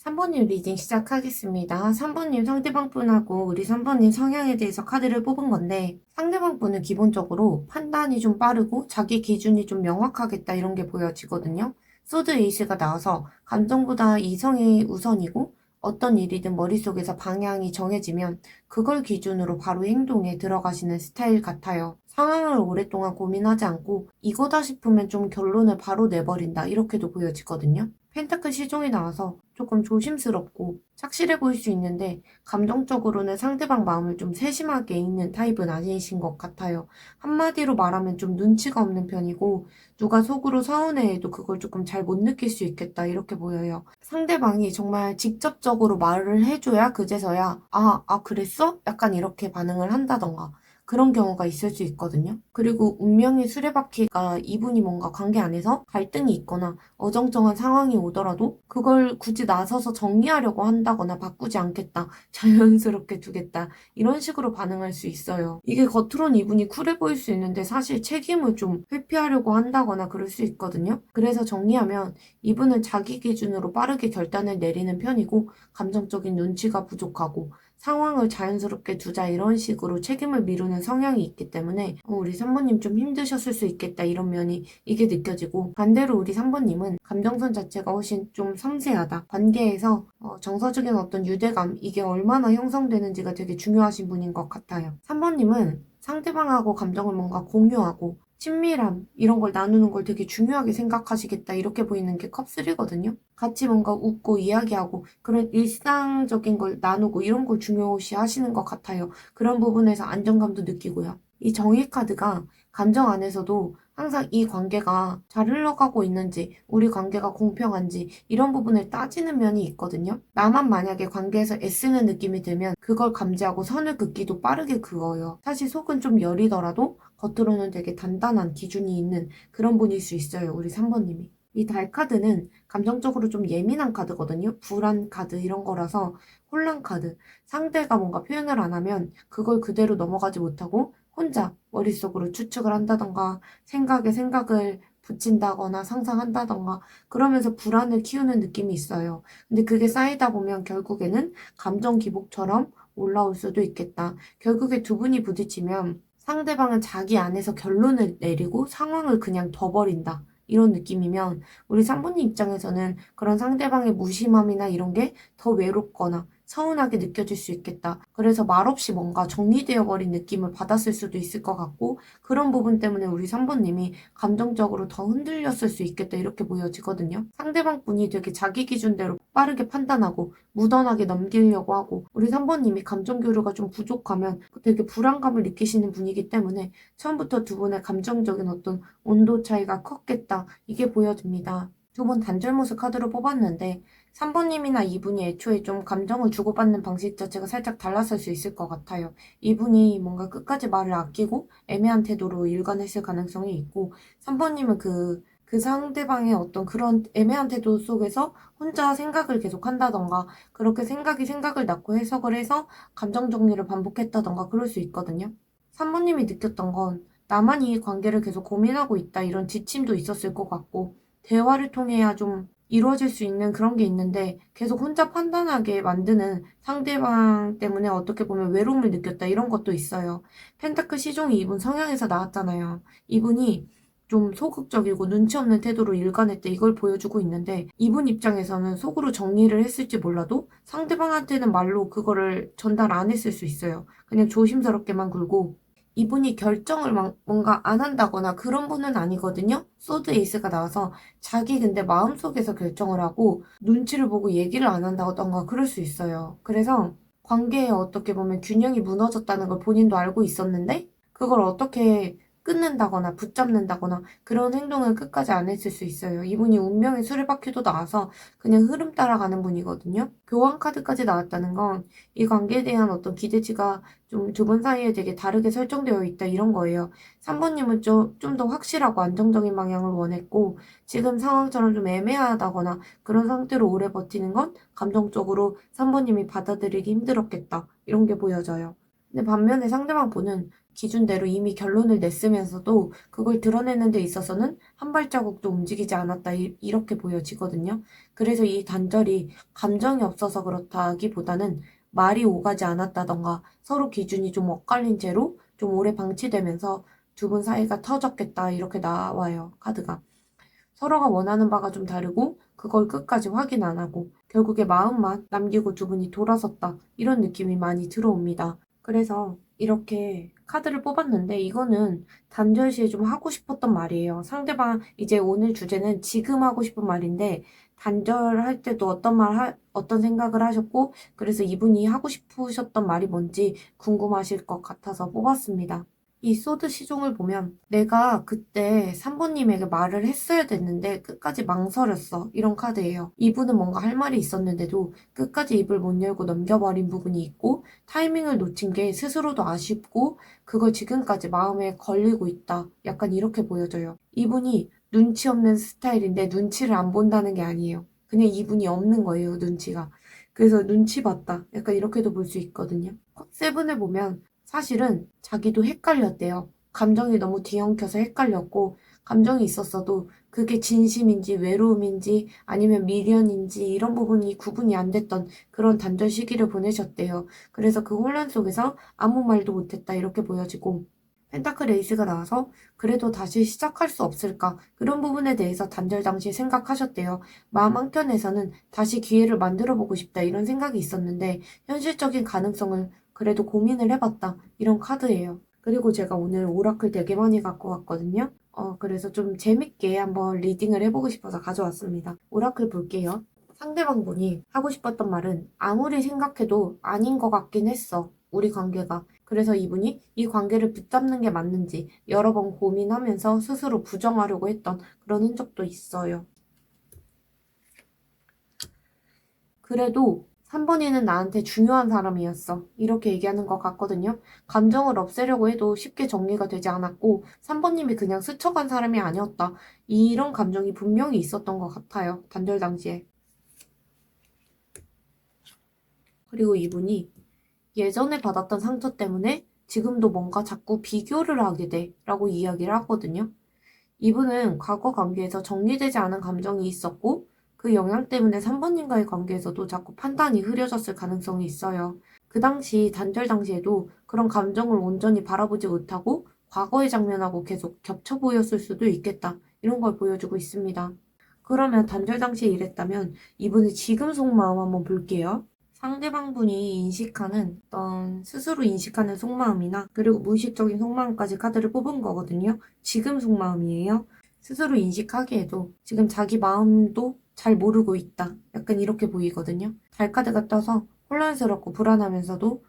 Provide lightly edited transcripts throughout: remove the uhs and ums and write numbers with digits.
3번님 리딩 시작하겠습니다. 3번님 상대방 분하고 우리 3번님 성향에 대해서 카드를 뽑은 건데 상대방 분은 기본적으로 판단이 좀 빠르고 자기 기준이 좀 명확하겠다 이런 게 보여지거든요. 소드 에이스가 나와서 감정보다 이성이 우선이고 어떤 일이든 머릿속에서 방향이 정해지면 그걸 기준으로 바로 행동에 들어가시는 스타일 같아요. 상황을 오랫동안 고민하지 않고 이거다 싶으면 좀 결론을 바로 내버린다 이렇게도 보여지거든요. 펜타클 시종이 나와서 조금 조심스럽고 착실해 보일 수 있는데 감정적으로는 상대방 마음을 좀 세심하게 읽는 타입은 아니신 것 같아요. 한마디로 말하면 좀 눈치가 없는 편이고 누가 속으로 서운해해도 그걸 조금 잘 못 느낄 수 있겠다 이렇게 보여요. 상대방이 정말 직접적으로 말을 해줘야 그제서야 그랬어? 약간 이렇게 반응을 한다던가 그런 경우가 있을 수 있거든요. 그리고 운명의 수레바퀴가 이분이 뭔가 관계 안에서 갈등이 있거나 어정쩡한 상황이 오더라도 그걸 굳이 나서서 정리하려고 한다거나 바꾸지 않겠다, 자연스럽게 두겠다 이런 식으로 반응할 수 있어요. 이게 겉으론 이분이 쿨해 보일 수 있는데 사실 책임을 좀 회피하려고 한다거나 그럴 수 있거든요. 그래서 정리하면 이분은 자기 기준으로 빠르게 결단을 내리는 편이고 감정적인 눈치가 부족하고 상황을 자연스럽게 두자 이런 식으로 책임을 미루는 성향이 있기 때문에 우리 3번님 좀 힘드셨을 수 있겠다 이런 면이 이게 느껴지고, 반대로 우리 3번님은 감정선 자체가 훨씬 좀 섬세하다. 관계에서 정서적인 어떤 유대감 이게 얼마나 형성되는지가 되게 중요하신 분인 것 같아요. 3번님은 상대방하고 감정을 뭔가 공유하고 친밀함 이런 걸 나누는 걸 되게 중요하게 생각하시겠다 이렇게 보이는 게 컵3거든요. 같이 뭔가 웃고 이야기하고 그런 일상적인 걸 나누고 이런 걸 중요시 하시는 것 같아요. 그런 부분에서 안정감도 느끼고요. 이 정의 카드가 감정 안에서도 항상 이 관계가 잘 흘러가고 있는지, 우리 관계가 공평한지 이런 부분을 따지는 면이 있거든요. 나만 만약에 관계에서 애쓰는 느낌이 들면 그걸 감지하고 선을 긋기도 빠르게 그어요. 사실 속은 좀 여리더라도 겉으로는 되게 단단한 기준이 있는 그런 분일 수 있어요. 우리 3번님이. 이 달 카드는 감정적으로 좀 예민한 카드거든요. 불안 카드 이런 거라서 혼란 카드. 상대가 뭔가 표현을 안 하면 그걸 그대로 넘어가지 못하고 혼자 머릿속으로 추측을 한다던가 생각에 생각을 붙인다거나 상상한다던가 그러면서 불안을 키우는 느낌이 있어요. 근데 그게 쌓이다 보면 결국에는 감정 기복처럼 올라올 수도 있겠다. 결국에 두 분이 부딪히면 상대방은 자기 안에서 결론을 내리고 상황을 그냥 둬버린다. 이런 느낌이면 우리 상부님 입장에서는 그런 상대방의 무심함이나 이런 게 더 외롭거나 서운하게 느껴질 수 있겠다. 그래서 말없이 뭔가 정리되어 버린 느낌을 받았을 수도 있을 것 같고 그런 부분 때문에 우리 3번님이 감정적으로 더 흔들렸을 수 있겠다 이렇게 보여지거든요. 상대방 분이 되게 자기 기준대로 빠르게 판단하고 무던하게 넘기려고 하고 우리 3번님이 감정 교류가 좀 부족하면 되게 불안감을 느끼시는 분이기 때문에 처음부터 두 분의 감정적인 어떤 온도 차이가 컸겠다 이게 보여집니다. 두 분 단절모습 카드로 뽑았는데 3번님이나 이분이 애초에 좀 감정을 주고받는 방식 자체가 살짝 달랐을 수 있을 것 같아요. 이분이 뭔가 끝까지 말을 아끼고 애매한 태도로 일관했을 가능성이 있고 3번님은 그 상대방의 어떤 그런 애매한 태도 속에서 혼자 생각을 계속 한다던가 그렇게 생각이 생각을 낳고 해석을 해서 감정 정리를 반복했다던가 그럴 수 있거든요. 3번님이 느꼈던 건 나만 이 관계를 계속 고민하고 있다 이런 지침도 있었을 것 같고 대화를 통해야 좀 이루어질 수 있는 그런 게 있는데 계속 혼자 판단하게 만드는 상대방 때문에 어떻게 보면 외로움을 느꼈다 이런 것도 있어요. 펜타클 시종이 이분 성향에서 나왔잖아요. 이분이 좀 소극적이고 눈치 없는 태도로 일관했대 이걸 보여주고 있는데 이분 입장에서는 속으로 정리를 했을지 몰라도 상대방한테는 말로 그거를 전달 안 했을 수 있어요. 그냥 조심스럽게만 굴고 이분이 결정을 막 뭔가 안 한다거나 그런 분은 아니거든요. 소드 에이스가 나와서 자기 근데 마음속에서 결정을 하고 눈치를 보고 얘기를 안 한다던가 그럴 수 있어요. 그래서 관계에 어떻게 보면 균형이 무너졌다는 걸 본인도 알고 있었는데 그걸 어떻게 끊는다거나 붙잡는다거나 그런 행동을 끝까지 안 했을 수 있어요. 이분이 운명의 수레바퀴도 나와서 그냥 흐름 따라가는 분이거든요. 교환 카드까지 나왔다는 건 이 관계에 대한 어떤 기대치가 좀 두 분 사이에 되게 다르게 설정되어 있다 이런 거예요. 3번님은 좀 더 확실하고 안정적인 방향을 원했고 지금 상황처럼 좀 애매하다거나 그런 상태로 오래 버티는 건 감정적으로 3번님이 받아들이기 힘들었겠다 이런 게 보여져요. 근데 반면에 상대방 분은 기준대로 이미 결론을 냈으면서도 그걸 드러내는 데 있어서는 한 발자국도 움직이지 않았다 이렇게 보여지거든요. 그래서 이 단절이 감정이 없어서 그렇다기보다는 말이 오가지 않았다던가 서로 기준이 좀 엇갈린 채로 좀 오래 방치되면서 두 분 사이가 터졌겠다 이렇게 나와요, 카드가. 서로가 원하는 바가 좀 다르고 그걸 끝까지 확인 안 하고 결국에 마음만 남기고 두 분이 돌아섰다 이런 느낌이 많이 들어옵니다. 그래서 이렇게 카드를 뽑았는데 이거는 단절 시에 좀 하고 싶었던 말이에요. 상대방 이제 오늘 주제는 지금 하고 싶은 말인데 단절할 때도 어떤 생각을 하셨고 그래서 이분이 하고 싶으셨던 말이 뭔지 궁금하실 것 같아서 뽑았습니다. 이 소드 시종을 보면 내가 그때 3번님에게 말을 했어야 됐는데 끝까지 망설였어. 이런 카드예요. 이분은 뭔가 할 말이 있었는데도 끝까지 입을 못 열고 넘겨버린 부분이 있고 타이밍을 놓친 게 스스로도 아쉽고 그걸 지금까지 마음에 걸리고 있다. 약간 이렇게 보여져요. 이분이 눈치 없는 스타일인데 눈치를 안 본다는 게 아니에요. 그냥 이분이 없는 거예요, 눈치가. 그래서 눈치 봤다. 약간 이렇게도 볼 수 있거든요. 세븐을 보면 사실은 자기도 헷갈렸대요. 감정이 너무 뒤엉켜서 헷갈렸고, 감정이 있었어도 그게 진심인지 외로움인지 아니면 미련인지 이런 부분이 구분이 안 됐던 그런 단절 시기를 보내셨대요. 그래서 그 혼란 속에서 아무 말도 못했다 이렇게 보여지고, 펜타클 에이스가 나와서 그래도 다시 시작할 수 없을까 그런 부분에 대해서 단절 당시 생각하셨대요. 마음 한켠에서는 다시 기회를 만들어 보고 싶다 이런 생각이 있었는데 현실적인 가능성을 그래도 고민을 해봤다 이런 카드예요. 그리고 제가 오늘 오라클 되게 많이 갖고 왔거든요. 그래서 좀 재밌게 한번 리딩을 해보고 싶어서 가져왔습니다. 오라클 볼게요. 상대방 분이 하고 싶었던 말은 아무리 생각해도 아닌 것 같긴 했어. 우리 관계가. 그래서 이분이 이 관계를 붙잡는 게 맞는지 여러 번 고민하면서 스스로 부정하려고 했던 그런 흔적도 있어요. 그래도 3번이는 나한테 중요한 사람이었어. 이렇게 얘기하는 것 같거든요. 감정을 없애려고 해도 쉽게 정리가 되지 않았고 3번님이 그냥 스쳐간 사람이 아니었다. 이런 감정이 분명히 있었던 것 같아요. 단절 당시에. 그리고 이분이 예전에 받았던 상처 때문에 지금도 뭔가 자꾸 비교를 하게 돼 라고 이야기를 하거든요. 이분은 과거 관계에서 정리되지 않은 감정이 있었고 그 영향 때문에 3번님과의 관계에서도 자꾸 판단이 흐려졌을 가능성이 있어요. 그 당시 단절 당시에도 그런 감정을 온전히 바라보지 못하고 과거의 장면하고 계속 겹쳐 보였을 수도 있겠다. 이런 걸 보여주고 있습니다. 그러면 단절 당시에 이랬다면 이분의 지금 속마음 한번 볼게요. 상대방 분이 인식하는 어떤 스스로 인식하는 속마음이나 그리고 무의식적인 속마음까지 카드를 뽑은 거거든요. 지금 속마음이에요. 스스로 인식하기에도 지금 자기 마음도 잘 모르고 있다. 약간 이렇게 보이거든요. 달 카드가 떠서 혼란스럽고 불안하면서도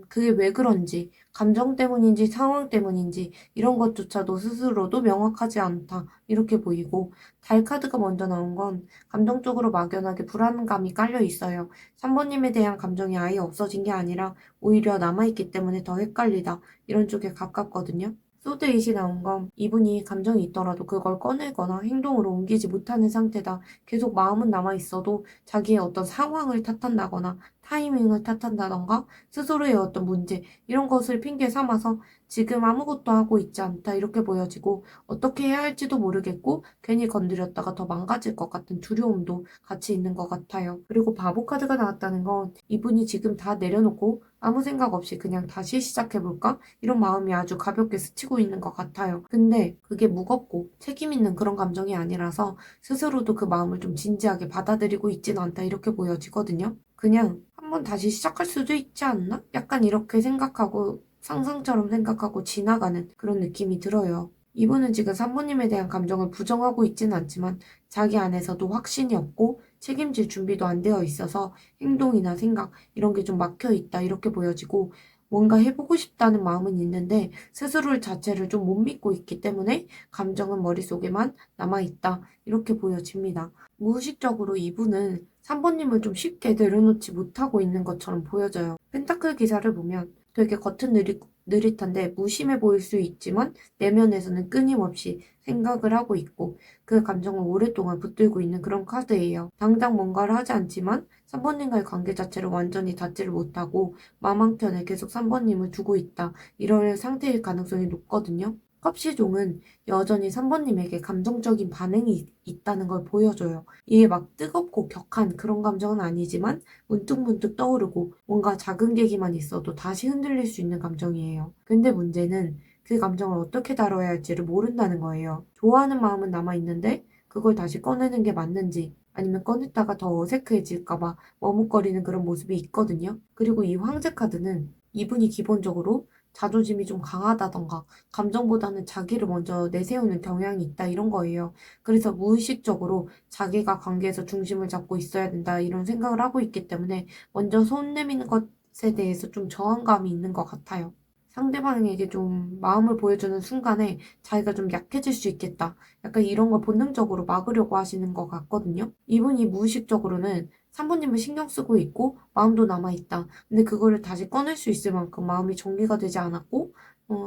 그게 왜 그런지, 감정 때문인지 상황 때문인지 이런 것조차도 스스로도 명확하지 않다. 이렇게 보이고 달 카드가 먼저 나온 건 감정적으로 막연하게 불안감이 깔려 있어요. 3번님에 대한 감정이 아예 없어진 게 아니라 오히려 남아있기 때문에 더 헷갈리다. 이런 쪽에 가깝거든요. 소드잇이 나온 건 이분이 감정이 있더라도 그걸 꺼내거나 행동으로 옮기지 못하는 상태다. 계속 마음은 남아있어도 자기의 어떤 상황을 탓한다거나 타이밍을 탓한다던가 스스로의 어떤 문제 이런 것을 핑계 삼아서 지금 아무것도 하고 있지 않다 이렇게 보여지고 어떻게 해야 할지도 모르겠고 괜히 건드렸다가 더 망가질 것 같은 두려움도 같이 있는 것 같아요. 그리고 바보 카드가 나왔다는 건 이분이 지금 다 내려놓고 아무 생각 없이 그냥 다시 시작해볼까? 이런 마음이 아주 가볍게 스치고 있는 것 같아요. 근데 그게 무겁고 책임 있는 그런 감정이 아니라서 스스로도 그 마음을 좀 진지하게 받아들이고 있진 않다 이렇게 보여지거든요. 그냥 한번 다시 시작할 수도 있지 않나? 약간 이렇게 생각하고 상상처럼 생각하고 지나가는 그런 느낌이 들어요. 이분은 지금 산모님에 대한 감정을 부정하고 있지는 않지만 자기 안에서도 확신이 없고 책임질 준비도 안 되어 있어서 행동이나 생각 이런 게 좀 막혀 있다 이렇게 보여지고 뭔가 해보고 싶다는 마음은 있는데 스스로 자체를 좀 못 믿고 있기 때문에 감정은 머릿속에만 남아있다 이렇게 보여집니다. 무의식적으로 이분은 3번님을 좀 쉽게 내려놓지 못하고 있는 것처럼 보여져요. 펜타클 기사를 보면 되게 겉은 느릿한데 무심해 보일 수 있지만 내면에서는 끊임없이 생각을 하고 있고 그 감정을 오랫동안 붙들고 있는 그런 카드예요. 당장 뭔가를 하지 않지만 3번님과의 관계 자체를 완전히 닫지를 못하고 마음 한켠에 계속 3번님을 두고 있다. 이럴 상태일 가능성이 높거든요. 컵시종은 여전히 3번님에게 감정적인 반응이 있다는 걸 보여줘요. 이게 막 뜨겁고 격한 그런 감정은 아니지만 문득문득 떠오르고 뭔가 작은 계기만 있어도 다시 흔들릴 수 있는 감정이에요. 근데 문제는 그 감정을 어떻게 다뤄야 할지를 모른다는 거예요. 좋아하는 마음은 남아있는데 그걸 다시 꺼내는 게 맞는지 아니면 꺼냈다가 더 어색해질까봐 머뭇거리는 그런 모습이 있거든요. 그리고 이 황제 카드는 이분이 기본적으로 자존심이 좀 강하다던가 감정보다는 자기를 먼저 내세우는 경향이 있다 이런 거예요. 그래서 무의식적으로 자기가 관계에서 중심을 잡고 있어야 된다 이런 생각을 하고 있기 때문에 먼저 손 내미는 것에 대해서 좀 저항감이 있는 것 같아요. 상대방에게 좀 마음을 보여주는 순간에 자기가 좀 약해질 수 있겠다. 약간 이런 걸 본능적으로 막으려고 하시는 것 같거든요. 이분이 무의식적으로는 3번님을 신경 쓰고 있고 마음도 남아있다. 근데 그거를 다시 꺼낼 수 있을 만큼 마음이 정리가 되지 않았고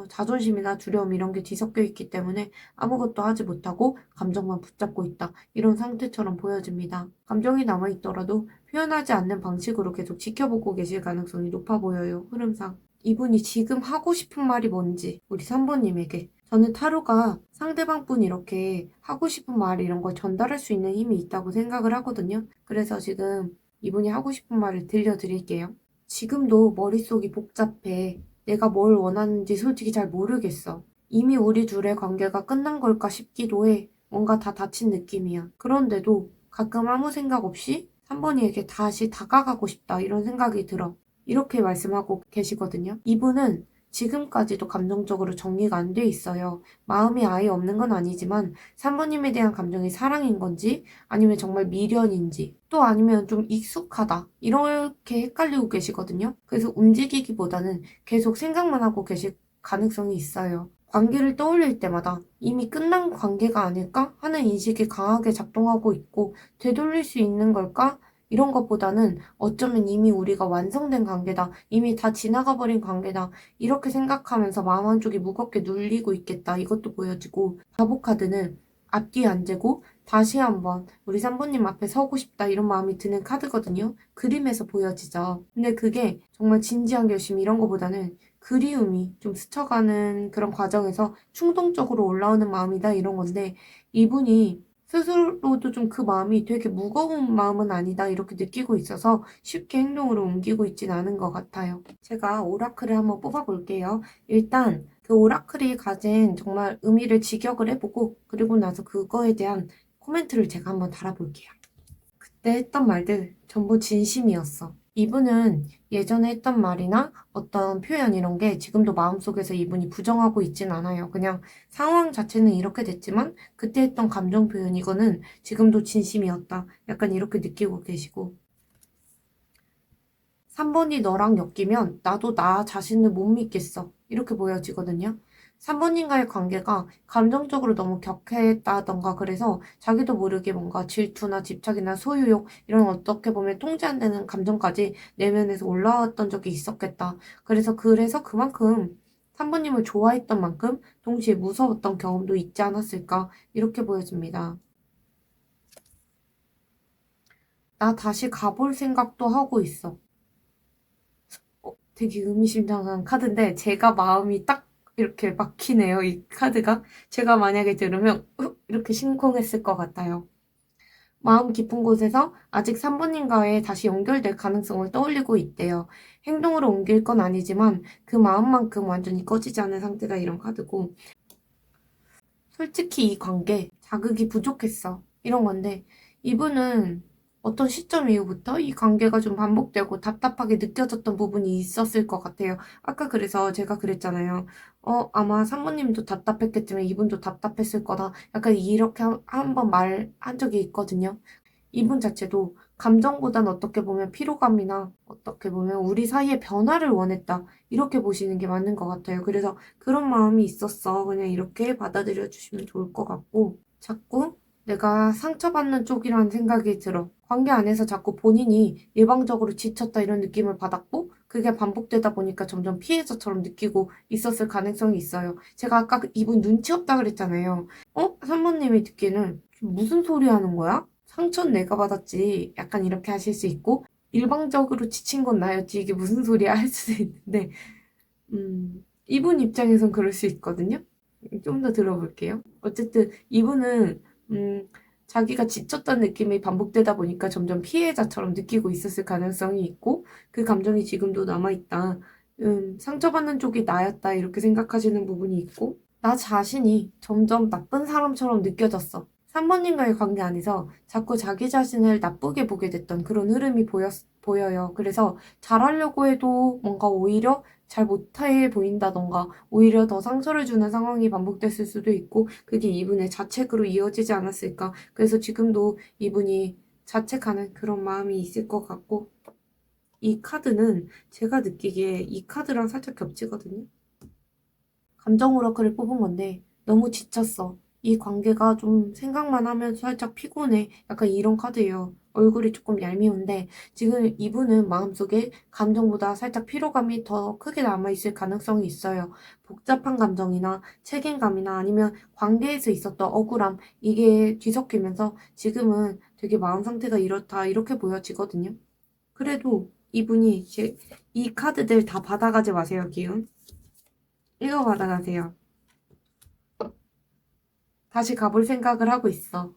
자존심이나 두려움 이런 게 뒤섞여 있기 때문에 아무것도 하지 못하고 감정만 붙잡고 있다. 이런 상태처럼 보여집니다. 감정이 남아있더라도 표현하지 않는 방식으로 계속 지켜보고 계실 가능성이 높아 보여요. 흐름상. 이분이 지금 하고 싶은 말이 뭔지 우리 3번님에게 저는 타로가 상대방 분 이렇게 하고 싶은 말 이런 걸 전달할 수 있는 힘이 있다고 생각을 하거든요. 그래서 지금 이분이 하고 싶은 말을 들려드릴게요. 지금도 머릿속이 복잡해. 내가 뭘 원하는지 솔직히 잘 모르겠어. 이미 우리 둘의 관계가 끝난 걸까 싶기도 해. 뭔가 다 다친 느낌이야. 그런데도 가끔 아무 생각 없이 3번이에게 다시 다가가고 싶다 이런 생각이 들어. 이렇게 말씀하고 계시거든요. 이분은 지금까지도 감정적으로 정리가 안 돼 있어요. 마음이 아예 없는 건 아니지만 3번님에 대한 감정이 사랑인 건지 아니면 정말 미련인지 또 아니면 좀 익숙하다 이렇게 헷갈리고 계시거든요. 그래서 움직이기보다는 계속 생각만 하고 계실 가능성이 있어요. 관계를 떠올릴 때마다 이미 끝난 관계가 아닐까 하는 인식이 강하게 작동하고 있고 되돌릴 수 있는 걸까? 이런 것보다는 어쩌면 이미 우리가 완성된 관계다. 이미 다 지나가 버린 관계다. 이렇게 생각하면서 마음 한쪽이 무겁게 눌리고 있겠다. 이것도 보여지고 바보 카드는 앞뒤 안 재고 다시 한번 우리 3번님 앞에 서고 싶다. 이런 마음이 드는 카드거든요. 그림에서 보여지죠. 근데 그게 정말 진지한 결심 이런 거보다는 그리움이 좀 스쳐가는 그런 과정에서 충동적으로 올라오는 마음이다. 이런 건데 이분이 스스로도 좀 그 마음이 되게 무거운 마음은 아니다 이렇게 느끼고 있어서 쉽게 행동으로 옮기고 있진 않은 것 같아요. 제가 오라클을 한번 뽑아볼게요. 일단 그 오라클이 가진 정말 의미를 직역을 해보고 그리고 나서 그거에 대한 코멘트를 제가 한번 달아볼게요. 그때 했던 말들 전부 진심이었어. 이분은 예전에 했던 말이나 어떤 표현 이런 게 지금도 마음속에서 이분이 부정하고 있진 않아요. 그냥 상황 자체는 이렇게 됐지만 그때 했던 감정 표현 이거는 지금도 진심이었다. 약간 이렇게 느끼고 계시고 3번이 너랑 엮이면 나도 나 자신을 못 믿겠어. 이렇게 보여지거든요. 3번님과의 관계가 감정적으로 너무 격했다던가 그래서 자기도 모르게 뭔가 질투나 집착이나 소유욕 이런 어떻게 보면 통제 안 되는 감정까지 내면에서 올라왔던 적이 있었겠다. 그래서 그만큼 3번님을 좋아했던 만큼 동시에 무서웠던 경험도 있지 않았을까 이렇게 보여집니다. 나 다시 가볼 생각도 하고 있어. 되게 의미심장한 카드인데 제가 마음이 딱 이렇게 막히네요. 이 카드가. 제가 만약에 들으면 이렇게 심쿵했을 것 같아요. 마음 깊은 곳에서 아직 3번님과의 다시 연결될 가능성을 떠올리고 있대요. 행동으로 옮길 건 아니지만 그 마음만큼 완전히 꺼지지 않은 상태가 이런 카드고 솔직히 이 관계 자극이 부족했어. 이런 건데 이분은 어떤 시점 이후부터 이 관계가 좀 반복되고 답답하게 느껴졌던 부분이 있었을 것 같아요. 아까 그래서 제가 그랬잖아요. 아마 사모님도 답답했겠지만 이분도 답답했을 거다. 약간 이렇게 한번 말한 적이 있거든요. 이분 자체도 감정보단 어떻게 보면 피로감이나 어떻게 보면 우리 사이의 변화를 원했다. 이렇게 보시는 게 맞는 것 같아요. 그래서 그런 마음이 있었어. 그냥 이렇게 받아들여 주시면 좋을 것 같고 자꾸 내가 상처받는 쪽이라는 생각이 들어. 관계 안에서 자꾸 본인이 일방적으로 지쳤다 이런 느낌을 받았고 그게 반복되다 보니까 점점 피해자처럼 느끼고 있었을 가능성이 있어요. 제가 아까 이분 눈치 없다 그랬잖아요. 사모님이 듣기에는 무슨 소리 하는 거야? 상처는 내가 받았지. 약간 이렇게 하실 수 있고, 일방적으로 지친 건 나였지. 이게 무슨 소리야 할 수도 있는데, 이분 입장에선 그럴 수 있거든요. 좀 더 들어볼게요. 어쨌든 이분은 자기가 지쳤다는 느낌이 반복되다 보니까 점점 피해자처럼 느끼고 있었을 가능성이 있고 그 감정이 지금도 남아있다. 상처받는 쪽이 나였다 이렇게 생각하시는 부분이 있고 나 자신이 점점 나쁜 사람처럼 느껴졌어. 3번님과의 관계 안에서 자꾸 자기 자신을 나쁘게 보게 됐던 그런 흐름이 보여요. 그래서 잘하려고 해도 뭔가 오히려 잘 못해 보인다던가 오히려 더 상처를 주는 상황이 반복됐을 수도 있고 그게 이분의 자책으로 이어지지 않았을까. 그래서 지금도 이분이 자책하는 그런 마음이 있을 것 같고 이 카드는 제가 느끼기에 이 카드랑 살짝 겹치거든요. 감정 오라클을 뽑은 건데 너무 지쳤어. 이 관계가 좀 생각만 하면 살짝 피곤해. 약간 이런 카드예요. 얼굴이 조금 얄미운데 지금 이분은 마음속에 감정보다 살짝 피로감이 더 크게 남아있을 가능성이 있어요. 복잡한 감정이나 책임감이나 아니면 관계에서 있었던 억울함 이게 뒤섞이면서 지금은 되게 마음 상태가 이렇다 이렇게 보여지거든요. 그래도 이분이 이 카드들 다 받아가지 마세요, 기운. 이거 받아가세요. 다시 가볼 생각을 하고 있어.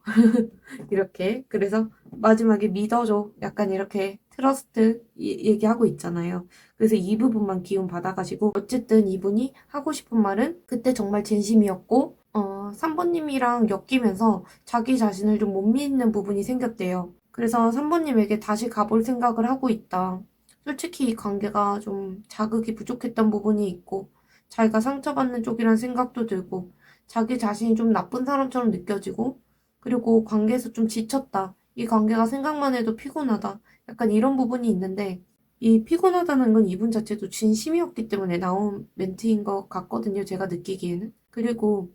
이렇게. 그래서 마지막에 믿어줘. 약간 이렇게 트러스트 얘기하고 있잖아요. 그래서 이 부분만 기운 받아가지고 어쨌든 이분이 하고 싶은 말은 그때 정말 진심이었고 3번님이랑 엮이면서 자기 자신을 좀 못 믿는 부분이 생겼대요. 그래서 3번님에게 다시 가볼 생각을 하고 있다. 솔직히 이 관계가 좀 자극이 부족했던 부분이 있고 자기가 상처받는 쪽이란 생각도 들고 자기 자신이 좀 나쁜 사람처럼 느껴지고 그리고 관계에서 좀 지쳤다. 이 관계가 생각만 해도 피곤하다. 약간 이런 부분이 있는데 이 피곤하다는 건 이분 자체도 진심이었기 때문에 나온 멘트인 것 같거든요. 제가 느끼기에는. 그리고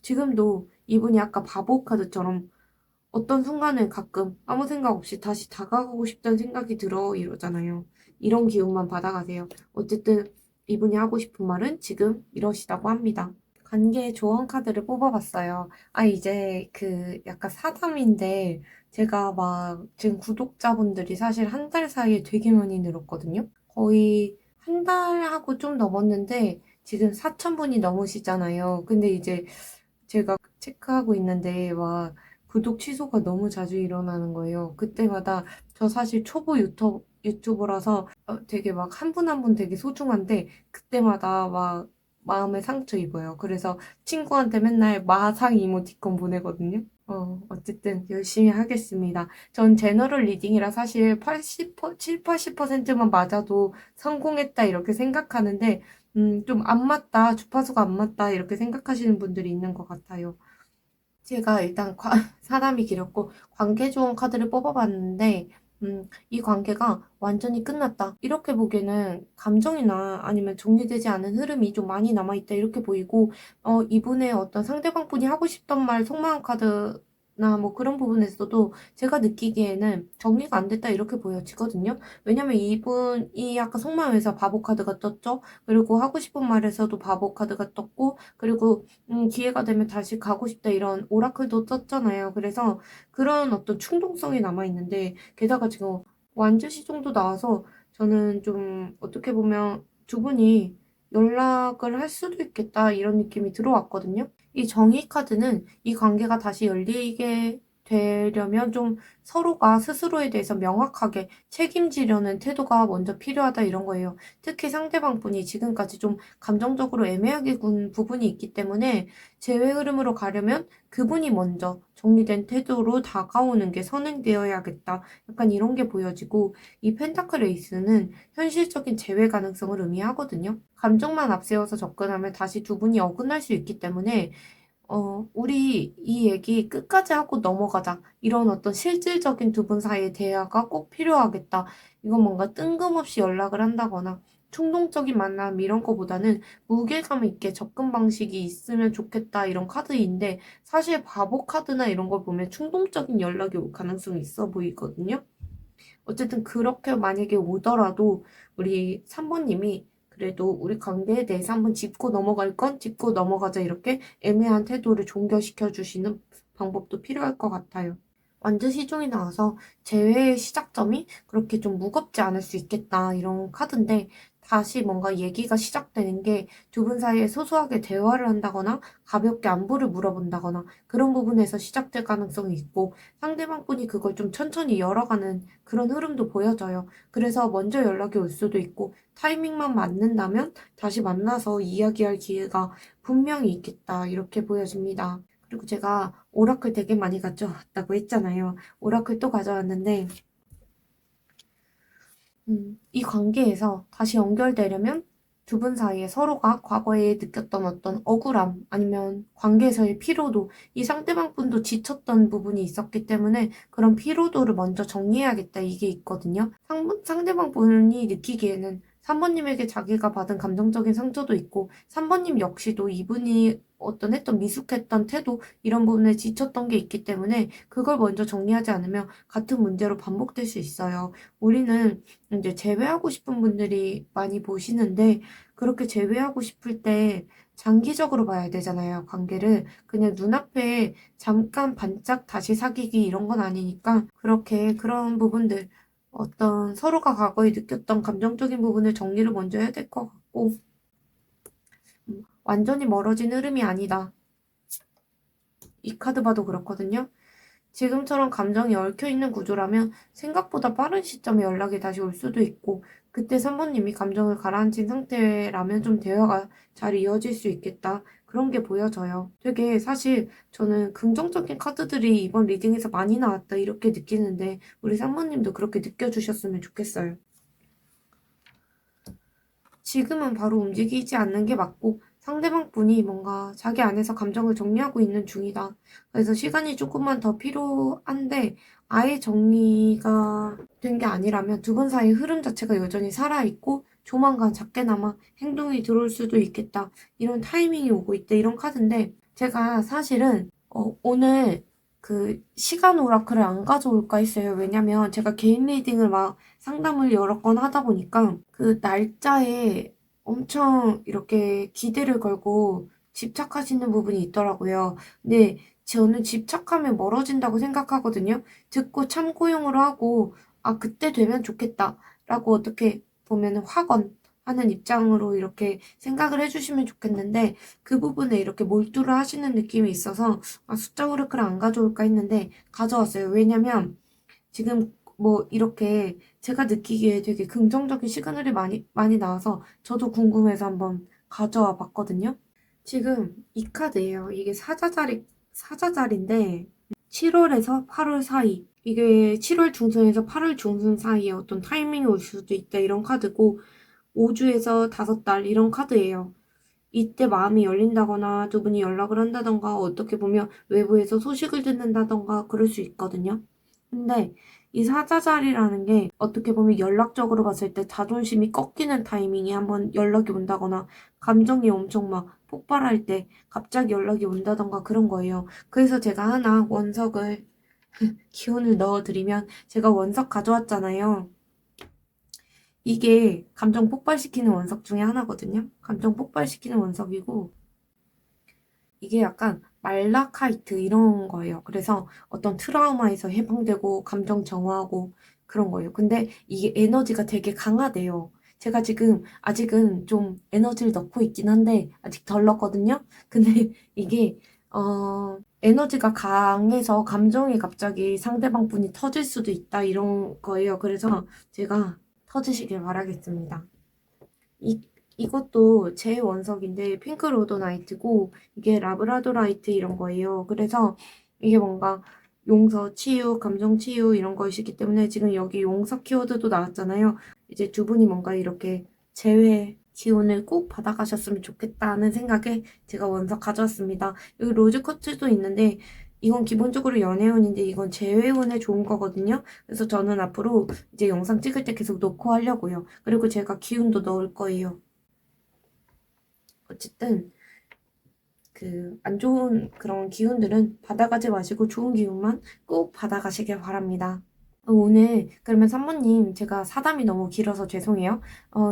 지금도 이분이 아까 바보 카드처럼 어떤 순간에 가끔 아무 생각 없이 다시 다가가고 싶다는 생각이 들어 이러잖아요. 이런 기운만 받아가세요. 어쨌든 이분이 하고 싶은 말은 지금 이러시다고 합니다. 관계 조언 카드를 뽑아봤어요. 이제 약간 사담인데 제가 막 지금 구독자분들이 사실 한 달 사이에 되게 많이 늘었거든요. 거의 한 달하고 좀 넘었는데 지금 4,000분이 넘으시잖아요. 근데 이제 제가 체크하고 있는데 막 구독 취소가 너무 자주 일어나는 거예요. 그때마다 저 사실 초보 유튜버라서 되게 막 한 분 한 분 되게 소중한데 그때마다 막 마음에 상처 입어요. 그래서 친구한테 맨날 마상 이모티콘 보내거든요. 어쨌든 열심히 하겠습니다. 전 제너럴 리딩이라 사실 7, 80%만 맞아도 성공했다 이렇게 생각하는데 좀 안 맞다, 주파수가 안 맞다 이렇게 생각하시는 분들이 있는 것 같아요. 제가 일단 사람이 길었고 관계 조언 카드를 뽑아봤는데 이 관계가 완전히 끝났다. 이렇게 보기에는 감정이나 아니면 정리되지 않은 흐름이 좀 많이 남아있다. 이렇게 보이고 이분의 어떤 상대방 분이 하고 싶던 말 속마음 카드나 뭐 그런 부분에서도 제가 느끼기에는 정리가 안 됐다. 이렇게 보여지거든요. 왜냐면 이분이 아까 속마음에서 바보 카드가 떴죠. 그리고 하고 싶은 말에서도 바보 카드가 떴고 그리고 기회가 되면 다시 가고 싶다 이런 오라클도 떴잖아요. 그래서 그런 어떤 충동성이 남아있는데, 게다가 지금 완주시 정도 나와서 저는 좀 어떻게 보면 두 분이 연락을 할 수도 있겠다 이런 느낌이 들어왔거든요. 이 정의 카드는 이 관계가 다시 열리게 되려면 좀 서로가 스스로에 대해서 명확하게 책임지려는 태도가 먼저 필요하다 이런 거예요. 특히 상대방 분이 지금까지 좀 감정적으로 애매하게 군 부분이 있기 때문에 재회 흐름으로 가려면 그분이 먼저 정리된 태도로 다가오는 게 선행되어야겠다. 약간 이런 게 보여지고 이 펜타클 에이스는 현실적인 재회 가능성을 의미하거든요. 감정만 앞세워서 접근하면 다시 두 분이 어긋날 수 있기 때문에 우리 이 얘기 끝까지 하고 넘어가자. 이런 어떤 실질적인 두 분 사이의 대화가 꼭 필요하겠다. 이건 뭔가 뜬금없이 연락을 한다거나 충동적인 만남 이런 거보다는 무게감 있게 접근 방식이 있으면 좋겠다. 이런 카드인데 사실 바보 카드나 이런 걸 보면 충동적인 연락이 올 가능성이 있어 보이거든요. 어쨌든 그렇게 만약에 오더라도 우리 3번님이 그래도 우리 관계에 대해서 한번 짚고 넘어갈 건 짚고 넘어가자 이렇게 애매한 태도를 종결시켜 주시는 방법도 필요할 것 같아요. 완전 시중에 나와서 재회의 시작점이 그렇게 좀 무겁지 않을 수 있겠다 이런 카드인데 다시 뭔가 얘기가 시작되는 게 두 분 사이에 소소하게 대화를 한다거나 가볍게 안부를 물어본다거나 그런 부분에서 시작될 가능성이 있고 상대방 분이 그걸 좀 천천히 열어가는 그런 흐름도 보여져요. 그래서 먼저 연락이 올 수도 있고 타이밍만 맞는다면 다시 만나서 이야기할 기회가 분명히 있겠다 이렇게 보여집니다. 그리고 제가 오라클 되게 많이 가져왔다고 했잖아요. 오라클 또 가져왔는데, 이 관계에서 다시 연결되려면 두 분 사이에 서로가 과거에 느꼈던 어떤 억울함 아니면 관계에서의 피로도 이 상대방 분도 지쳤던 부분이 있었기 때문에 그런 피로도를 먼저 정리해야겠다 이게 있거든요. 상대방 분이 느끼기에는 3번님에게 자기가 받은 감정적인 상처도 있고 3번님 역시도 이분이 어떤 했던 미숙했던 태도 이런 부분에 지쳤던 게 있기 때문에 그걸 먼저 정리하지 않으면 같은 문제로 반복될 수 있어요. 우리는 이제 제외하고 싶은 분들이 많이 보시는데 그렇게 제외하고 싶을 때 장기적으로 봐야 되잖아요, 관계를. 그냥 눈앞에 잠깐 반짝 다시 사귀기 이런 건 아니니까 그렇게 그런 부분들 어떤 서로가 과거에 느꼈던 감정적인 부분을 정리를 먼저 해야 될 것 같고 완전히 멀어진 흐름이 아니다. 이 카드 봐도 그렇거든요. 지금처럼 감정이 얽혀있는 구조라면 생각보다 빠른 시점에 연락이 다시 올 수도 있고 그때 3번님이 감정을 가라앉힌 상태라면 좀 대화가 잘 이어질 수 있겠다. 그런 게 보여져요. 되게 사실 저는 긍정적인 카드들이 이번 리딩에서 많이 나왔다 이렇게 느끼는데 우리 3번님도 그렇게 느껴주셨으면 좋겠어요. 지금은 바로 움직이지 않는 게 맞고 상대방 분이 뭔가 자기 안에서 감정을 정리하고 있는 중이다. 그래서 시간이 조금만 더 필요한데 아예 정리가 된 게 아니라면 두 분 사이 흐름 자체가 여전히 살아있고 조만간 작게나마 행동이 들어올 수도 있겠다. 이런 타이밍이 오고 있다. 이런 카드인데 제가 사실은 오늘 그 시간 오라클을 안 가져올까 했어요. 왜냐면 제가 개인 리딩을 막 상담을 여러 건 하다 보니까 그 날짜에 엄청 이렇게 기대를 걸고 집착하시는 부분이 있더라고요. 근데 저는 집착하면 멀어진다고 생각하거든요. 듣고 참고용으로 하고, 아, 그때 되면 좋겠다라고 어떻게 보면 확언하는 입장으로 이렇게 생각을 해주시면 좋겠는데, 그 부분에 이렇게 몰두를 하시는 느낌이 있어서, 아, 숫자 오르크를 안 가져올까 했는데, 가져왔어요. 왜냐면, 지금 뭐 이렇게 제가 느끼기에 되게 긍정적인 시그널이 많이 나와서 저도 궁금해서 한번 가져와 봤거든요. 지금 이 카드예요. 이게 사자자리인데 7월에서 8월 사이. 이게 7월 중순에서 8월 중순 사이에 어떤 타이밍이 올 수도 있다 이런 카드고 5주에서 5달 이런 카드예요. 이때 마음이 열린다거나 두 분이 연락을 한다던가 어떻게 보면 외부에서 소식을 듣는다던가 그럴 수 있거든요. 근데 이 사자자리라는 게 어떻게 보면 연락적으로 봤을 때 자존심이 꺾이는 타이밍에 한번 연락이 온다거나 감정이 엄청 막 폭발할 때 갑자기 연락이 온다던가 그런 거예요. 그래서 제가 하나 원석을 기운을 넣어드리면 제가 원석 가져왔잖아요. 이게 감정 폭발시키는 원석 중에 하나거든요. 감정 폭발시키는 원석이고 이게 약간 말라카이트 이런 거예요. 그래서 어떤 트라우마에서 해방되고 감정 정화하고 그런 거예요. 근데 이게 에너지가 되게 강하대요. 제가 지금 아직은 좀 에너지를 넣고 있긴 한데 아직 덜 넣었거든요. 근데 이게 에너지가 강해서 감정이 갑자기 상대방 분이 터질 수도 있다 이런 거예요. 그래서 제가 터지시길 바라겠습니다. 이, 이것도 제 원석인데 핑크 로도나이트고 이게 라브라도라이트 이런 거예요. 그래서 이게 뭔가 용서, 치유, 감정 치유 이런 것이기 때문에 지금 여기 용서 키워드도 나왔잖아요. 이제 두 분이 뭔가 이렇게 재회 기운을 꼭 받아가셨으면 좋겠다는 생각에 제가 원석 가져왔습니다. 여기 로즈 쿼츠도 있는데 이건 기본적으로 연애운인데 이건 재회운에 좋은 거거든요. 그래서 저는 앞으로 이제 영상 찍을 때 계속 놓고 하려고요. 그리고 제가 기운도 넣을 거예요. 어쨌든 그 안 좋은 그런 기운들은 받아가지 마시고 좋은 기운만 꼭 받아가시길 바랍니다. 오늘 그러면 산모님 제가 사담이 너무 길어서 죄송해요.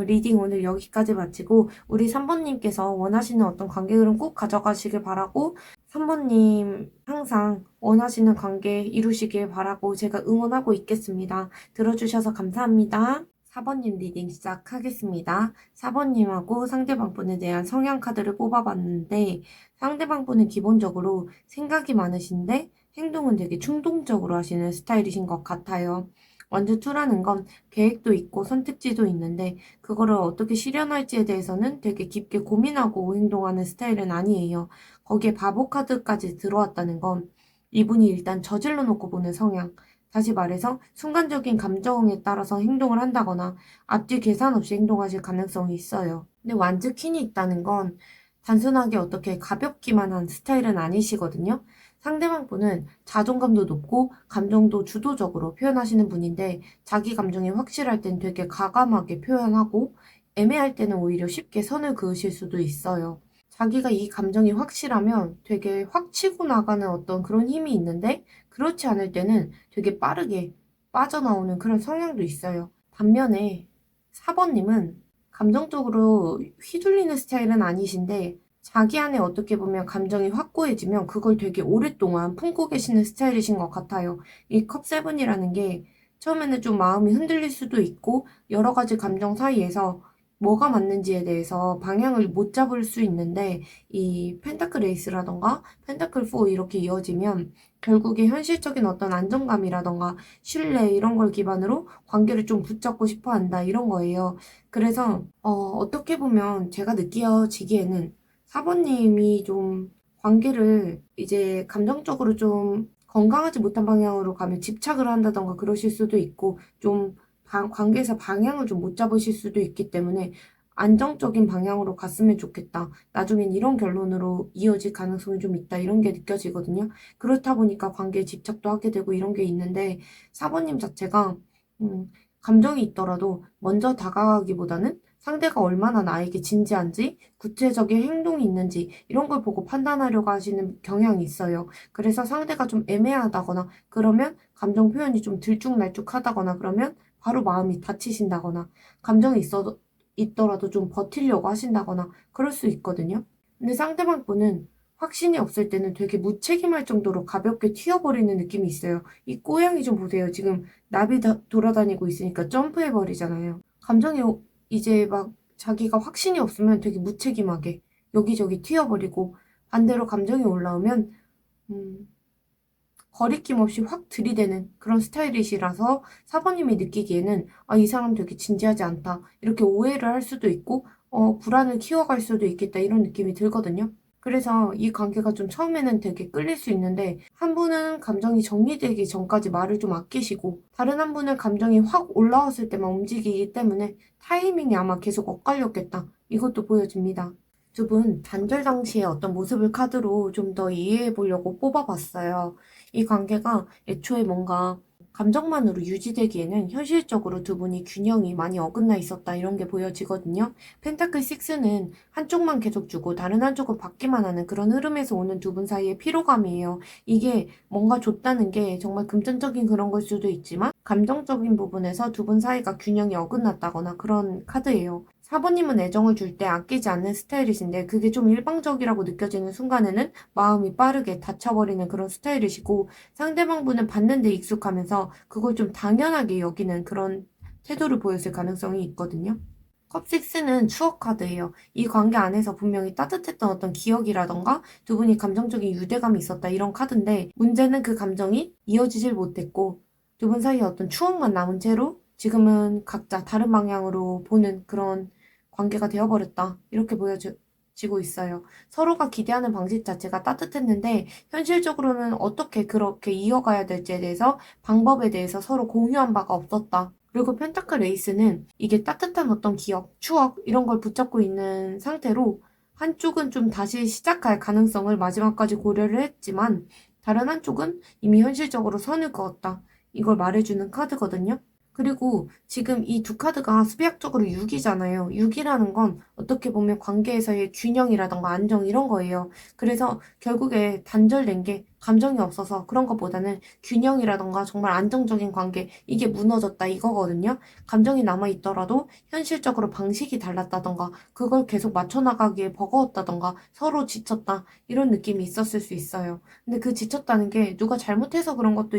리딩 오늘 여기까지 마치고 우리 산모님께서 원하시는 어떤 관계 흐름 꼭 가져가시길 바라고 산모님 항상 원하시는 관계 이루시길 바라고 제가 응원하고 있겠습니다. 들어주셔서 감사합니다. 4번님 리딩 시작하겠습니다. 4번님하고 상대방 분에 대한 성향 카드를 뽑아봤는데 상대방 분은 기본적으로 생각이 많으신데 행동은 되게 충동적으로 하시는 스타일이신 것 같아요. 원투라는 건 계획도 있고 선택지도 있는데 그거를 어떻게 실현할지에 대해서는 되게 깊게 고민하고 행동하는 스타일은 아니에요. 거기에 바보 카드까지 들어왔다는 건 이분이 일단 저질러 놓고 보는 성향. 다시 말해서 순간적인 감정에 따라서 행동을 한다거나 앞뒤 계산 없이 행동하실 가능성이 있어요. 근데 완즈 퀸이 있다는 건 단순하게 어떻게 가볍기만 한 스타일은 아니시거든요. 상대방 분은 자존감도 높고 감정도 주도적으로 표현하시는 분인데 자기 감정이 확실할 땐 되게 과감하게 표현하고 애매할 때는 오히려 쉽게 선을 그으실 수도 있어요. 자기가 이 감정이 확실하면 되게 확 치고 나가는 어떤 그런 힘이 있는데 그렇지 않을 때는 되게 빠르게 빠져나오는 그런 성향도 있어요. 반면에 4번님은 감정적으로 휘둘리는 스타일은 아니신데 자기 안에 어떻게 보면 감정이 확고해지면 그걸 되게 오랫동안 품고 계시는 스타일이신 것 같아요. 이 컵세븐이라는 게 처음에는 좀 마음이 흔들릴 수도 있고 여러 가지 감정 사이에서 뭐가 맞는지에 대해서 방향을 못 잡을 수 있는데 이 펜타클 에이스라던가 펜타클 4 이렇게 이어지면 결국에 현실적인 어떤 안정감이라던가 신뢰 이런 걸 기반으로 관계를 좀 붙잡고 싶어 한다 이런 거예요. 그래서 어떻게 보면 제가 느껴지기에는 사모님이 좀 관계를 이제 감정적으로 좀 건강하지 못한 방향으로 가면 집착을 한다던가 그러실 수도 있고 좀 관계에서 방향을 좀 못 잡으실 수도 있기 때문에 안정적인 방향으로 갔으면 좋겠다. 나중엔 이런 결론으로 이어질 가능성이 좀 있다. 이런 게 느껴지거든요. 그렇다 보니까 관계에 집착도 하게 되고 이런 게 있는데 사모님 자체가 감정이 있더라도 먼저 다가가기보다는 상대가 얼마나 나에게 진지한지, 구체적인 행동이 있는지 이런 걸 보고 판단하려고 하시는 경향이 있어요. 그래서 상대가 좀 애매하다거나 그러면 감정 표현이 좀 들쭉날쭉하다거나 그러면 바로 마음이 다치신다거나 감정이 있더라도 좀 버티려고 하신다거나 그럴 수 있거든요. 근데 상대방 분은 확신이 없을 때는 되게 무책임할 정도로 가볍게 튀어버리는 느낌이 있어요. 이 꼬양이 좀 보세요. 지금 나비 돌아다니고 있으니까 점프해버리잖아요. 감정이 이제 막 자기가 확신이 없으면 되게 무책임하게 여기저기 튀어버리고 반대로 감정이 올라오면 음, 거리낌 없이 확 들이대는 그런 스타일이시라서 사모님이 느끼기에는 아, 이 사람 되게 진지하지 않다. 이렇게 오해를 할 수도 있고 불안을 키워갈 수도 있겠다. 이런 느낌이 들거든요. 그래서 이 관계가 좀 처음에는 되게 끌릴 수 있는데 한 분은 감정이 정리되기 전까지 말을 좀 아끼시고 다른 한 분은 감정이 확 올라왔을 때만 움직이기 때문에 타이밍이 아마 계속 엇갈렸겠다. 이것도 보여집니다. 두 분 단절 당시의 어떤 모습을 카드로 좀 더 이해해 보려고 뽑아봤어요. 이 관계가 애초에 뭔가 감정만으로 유지되기에는 현실적으로 두 분이 균형이 많이 어긋나 있었다 이런 게 보여지거든요. 펜타클 6는 한쪽만 계속 주고 다른 한쪽은 받기만 하는 그런 흐름에서 오는 두 분 사이의 피로감이에요. 이게 뭔가 줬다는 게 정말 금전적인 그런 걸 수도 있지만 감정적인 부분에서 두 분 사이가 균형이 어긋났다거나 그런 카드예요. 사부님은 애정을 줄 때 아끼지 않는 스타일이신데 그게 좀 일방적이라고 느껴지는 순간에는 마음이 빠르게 닫혀버리는 그런 스타일이시고 상대방 분은 받는 데 익숙하면서 그걸 좀 당연하게 여기는 그런 태도를 보였을 가능성이 있거든요. 컵6는 추억 카드예요. 이 관계 안에서 분명히 따뜻했던 어떤 기억이라던가 두 분이 감정적인 유대감이 있었다 이런 카드인데 문제는 그 감정이 이어지질 못했고 두 분 사이에 어떤 추억만 남은 채로 지금은 각자 다른 방향으로 보는 그런 관계가 되어버렸다. 이렇게 보여지고 있어요. 서로가 기대하는 방식 자체가 따뜻했는데 현실적으로는 어떻게 그렇게 이어가야 될지에 대해서 방법에 대해서 서로 공유한 바가 없었다. 그리고 펜타클 레이스는 이게 따뜻한 어떤 기억, 추억 이런 걸 붙잡고 있는 상태로 한쪽은 좀 다시 시작할 가능성을 마지막까지 고려를 했지만 다른 한쪽은 이미 현실적으로 선을 그었다. 이걸 말해주는 카드거든요. 그리고 지금 이 두 카드가 수비학적으로 6이잖아요. 6이라는 건 어떻게 보면 관계에서의 균형이라던가 안정 이런 거예요. 그래서 결국에 단절된 게 감정이 없어서 그런 것보다는 균형이라던가 정말 안정적인 관계, 이게 무너졌다 이거거든요. 감정이 남아있더라도 현실적으로 방식이 달랐다던가 그걸 계속 맞춰나가기에 버거웠다던가 서로 지쳤다 이런 느낌이 있었을 수 있어요. 근데 그 지쳤다는 게 누가 잘못해서 그런 것도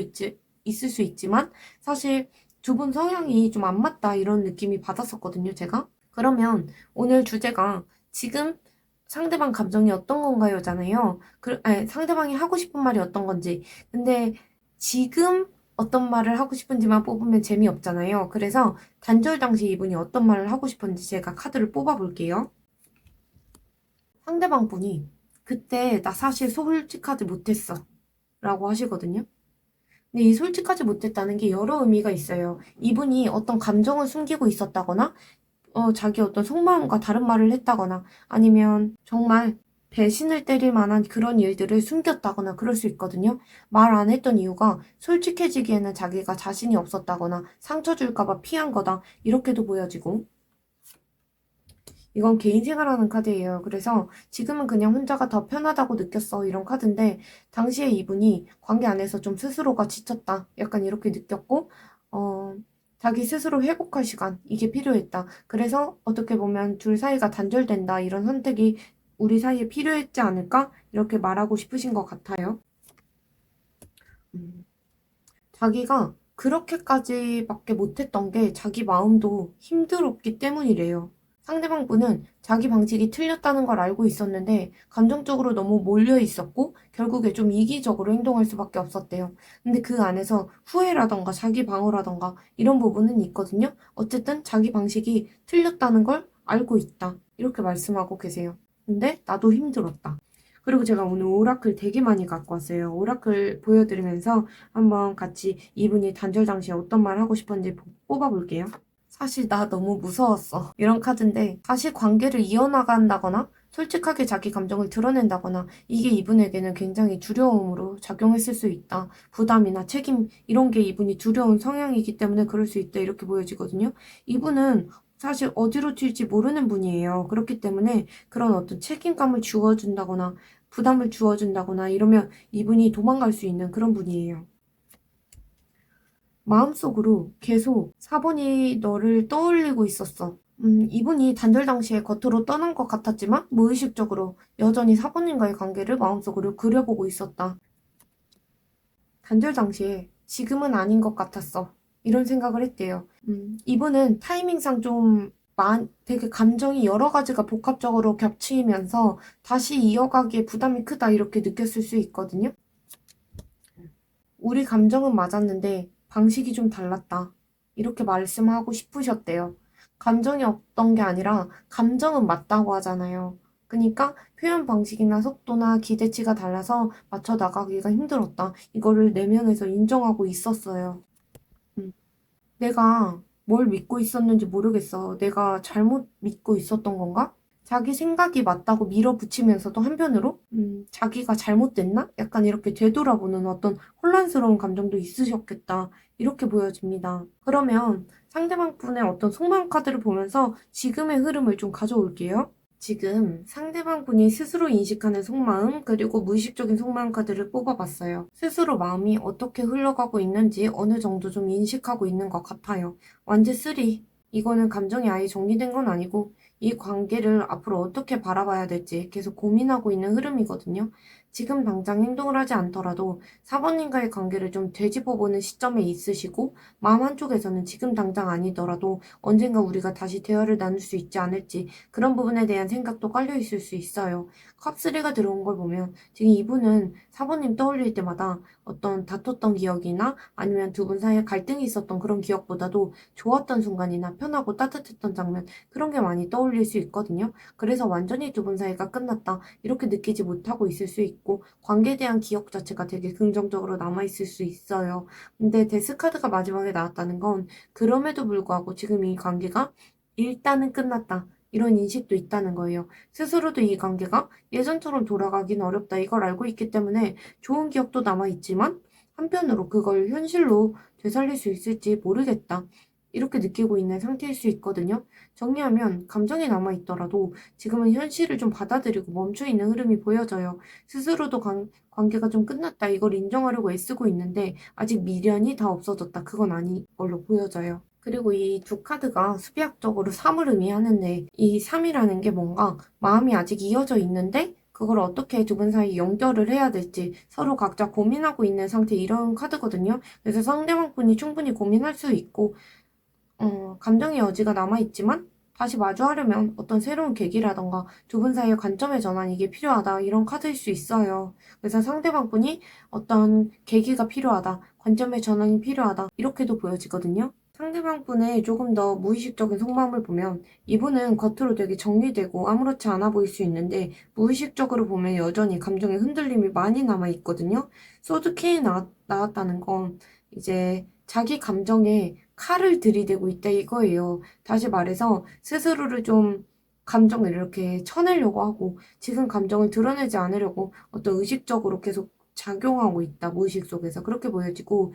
있을 수 있지만 사실 두 분 성향이 좀 안 맞다 이런 느낌이 받았었거든요, 제가. 그러면 오늘 주제가 지금 상대방 감정이 어떤 건가요?잖아요. 아니, 상대방이 하고 싶은 말이 어떤 건지. 근데 지금 어떤 말을 하고 싶은지만 뽑으면 재미없잖아요. 그래서 단절 당시 이분이 어떤 말을 하고 싶은지 제가 카드를 뽑아볼게요. 상대방 분이 그때 나 사실 솔직하지 못했어 라고 하시거든요. 근데 이 솔직하지 못했다는 게 여러 의미가 있어요. 이분이 어떤 감정을 숨기고 있었다거나, 자기 어떤 속마음과 다른 말을 했다거나, 아니면 정말 배신을 때릴 만한 그런 일들을 숨겼다거나 그럴 수 있거든요. 말 안 했던 이유가 솔직해지기에는 자기가 자신이 없었다거나 상처 줄까봐 피한 거다. 이렇게도 보여지고. 이건 개인 생활하는 카드예요. 그래서 지금은 그냥 혼자가 더 편하다고 느꼈어. 이런 카드인데, 당시에 이분이 관계 안에서 좀 스스로가 지쳤다. 약간 이렇게 느꼈고, 어, 자기 스스로 회복할 시간, 이게 필요했다. 그래서 어떻게 보면 둘 사이가 단절된다. 이런 선택이 우리 사이에 필요했지 않을까? 이렇게 말하고 싶으신 것 같아요. 음, 자기가 그렇게까지밖에 못했던 게 자기 마음도 힘들었기 때문이래요. 상대방 분은 자기 방식이 틀렸다는 걸 알고 있었는데 감정적으로 너무 몰려 있었고 결국에 좀 이기적으로 행동할 수밖에 없었대요. 근데 그 안에서 후회라던가 자기 방어라던가 이런 부분은 있거든요. 어쨌든 자기 방식이 틀렸다는 걸 알고 있다. 이렇게 말씀하고 계세요. 근데 나도 힘들었다. 그리고 제가 오늘 오라클 되게 많이 갖고 왔어요. 오라클 보여드리면서 한번 같이 이분이 단절 당시에 어떤 말 하고 싶은지 뽑아볼게요. 사실 나 너무 무서웠어. 이런 카드인데 다시 관계를 이어나간다거나 솔직하게 자기 감정을 드러낸다거나 이게 이분에게는 굉장히 두려움으로 작용했을 수 있다. 부담이나 책임 이런 게 이분이 두려운 성향이기 때문에 그럴 수 있다. 이렇게 보여지거든요. 이분은 사실 어디로 튈지 모르는 분이에요. 그렇기 때문에 그런 어떤 책임감을 주어준다거나 부담을 주어준다거나 이러면 이분이 도망갈 수 있는 그런 분이에요. 마음속으로 계속 4번이 너를 떠올리고 있었어. 이분이 단절 당시에 겉으로 떠난 것 같았지만 무의식적으로 여전히 4번님과의 관계를 마음속으로 그려보고 있었다. 단절 당시에 지금은 아닌 것 같았어. 이런 생각을 했대요. 이분은 타이밍상 좀 되게 감정이 여러 가지가 복합적으로 겹치면서 다시 이어가기에 부담이 크다 이렇게 느꼈을 수 있거든요. 우리 감정은 맞았는데 방식이 좀 달랐다. 이렇게 말씀하고 싶으셨대요. 감정이 없던 게 아니라 감정은 맞다고 하잖아요. 그러니까 표현 방식이나 속도나 기대치가 달라서 맞춰 나가기가 힘들었다. 이거를 내면에서 인정하고 있었어요. 음. 내가 뭘 믿고 있었는지 모르겠어. 내가 잘못 믿고 있었던 건가? 자기 생각이 맞다고 밀어붙이면서도 한편으로 자기가 잘못됐나? 약간 이렇게 되돌아보는 어떤 혼란스러운 감정도 있으셨겠다. 이렇게 보여집니다. 그러면 상대방 분의 어떤 속마음 카드를 보면서 지금의 흐름을 좀 가져올게요. 지금 상대방 분이 스스로 인식하는 속마음, 그리고 무의식적인 속마음 카드를 뽑아봤어요. 스스로 마음이 어떻게 흘러가고 있는지 어느 정도 좀 인식하고 있는 것 같아요. 완제 3. 이거는 감정이 아예 정리된 건 아니고 이 관계를 앞으로 어떻게 바라봐야 될지 계속 고민하고 있는 흐름이거든요. 지금 당장 행동을 하지 않더라도 4번님과의 관계를 좀 되짚어보는 시점에 있으시고 마음 한쪽에서는 지금 당장 아니더라도 언젠가 우리가 다시 대화를 나눌 수 있지 않을지 그런 부분에 대한 생각도 깔려 있을 수 있어요. 컵3가 들어온 걸 보면 지금 이분은 4번님 떠올릴 때마다 어떤 다퉜던 기억이나 아니면 두 분 사이에 갈등이 있었던 그런 기억보다도 좋았던 순간이나 편하고 따뜻했던 장면 그런 게 많이 떠올릴 수 있거든요. 그래서 완전히 두 분 사이가 끝났다 이렇게 느끼지 못하고 있을 수 있고 관계에 대한 기억 자체가 되게 긍정적으로 남아있을 수 있어요. 근데 데스카드가 마지막에 나왔다는 건 그럼에도 불구하고 지금 이 관계가 일단은 끝났다. 이런 인식도 있다는 거예요. 스스로도 이 관계가 예전처럼 돌아가긴 어렵다. 이걸 알고 있기 때문에 좋은 기억도 남아있지만 한편으로 그걸 현실로 되살릴 수 있을지 모르겠다. 이렇게 느끼고 있는 상태일 수 있거든요. 정리하면 감정이 남아있더라도 지금은 현실을 좀 받아들이고 멈춰있는 흐름이 보여져요. 스스로도 관계가 좀 끝났다 이걸 인정하려고 애쓰고 있는데 아직 미련이 다 없어졌다 그건 아닌 걸로 보여져요. 그리고 이 두 카드가 수비학적으로 3을 의미하는데 이 3이라는 게 뭔가 마음이 아직 이어져 있는데 그걸 어떻게 두 분 사이 연결을 해야 될지 서로 각자 고민하고 있는 상태 이런 카드거든요. 그래서 상대방 분이 충분히 고민할 수 있고 감정의 여지가 남아있지만 다시 마주하려면 어떤 새로운 계기라던가 두 분 사이의 관점의 전환 이게 필요하다 이런 카드일 수 있어요. 그래서 상대방 분이 어떤 계기가 필요하다, 관점의 전환이 필요하다 이렇게도 보여지거든요. 상대방 분의 조금 더 무의식적인 속마음을 보면 이분은 겉으로 되게 정리되고 아무렇지 않아 보일 수 있는데 무의식적으로 보면 여전히 감정의 흔들림이 많이 남아있거든요. 소드 퀸이 나왔다는 건 이제 자기 감정에 칼을 들이대고 있다 이거예요. 다시 말해서 스스로를 좀 감정을 이렇게 쳐내려고 하고 지금 감정을 드러내지 않으려고 어떤 의식적으로 계속 작용하고 있다. 무의식 속에서 그렇게 보여지고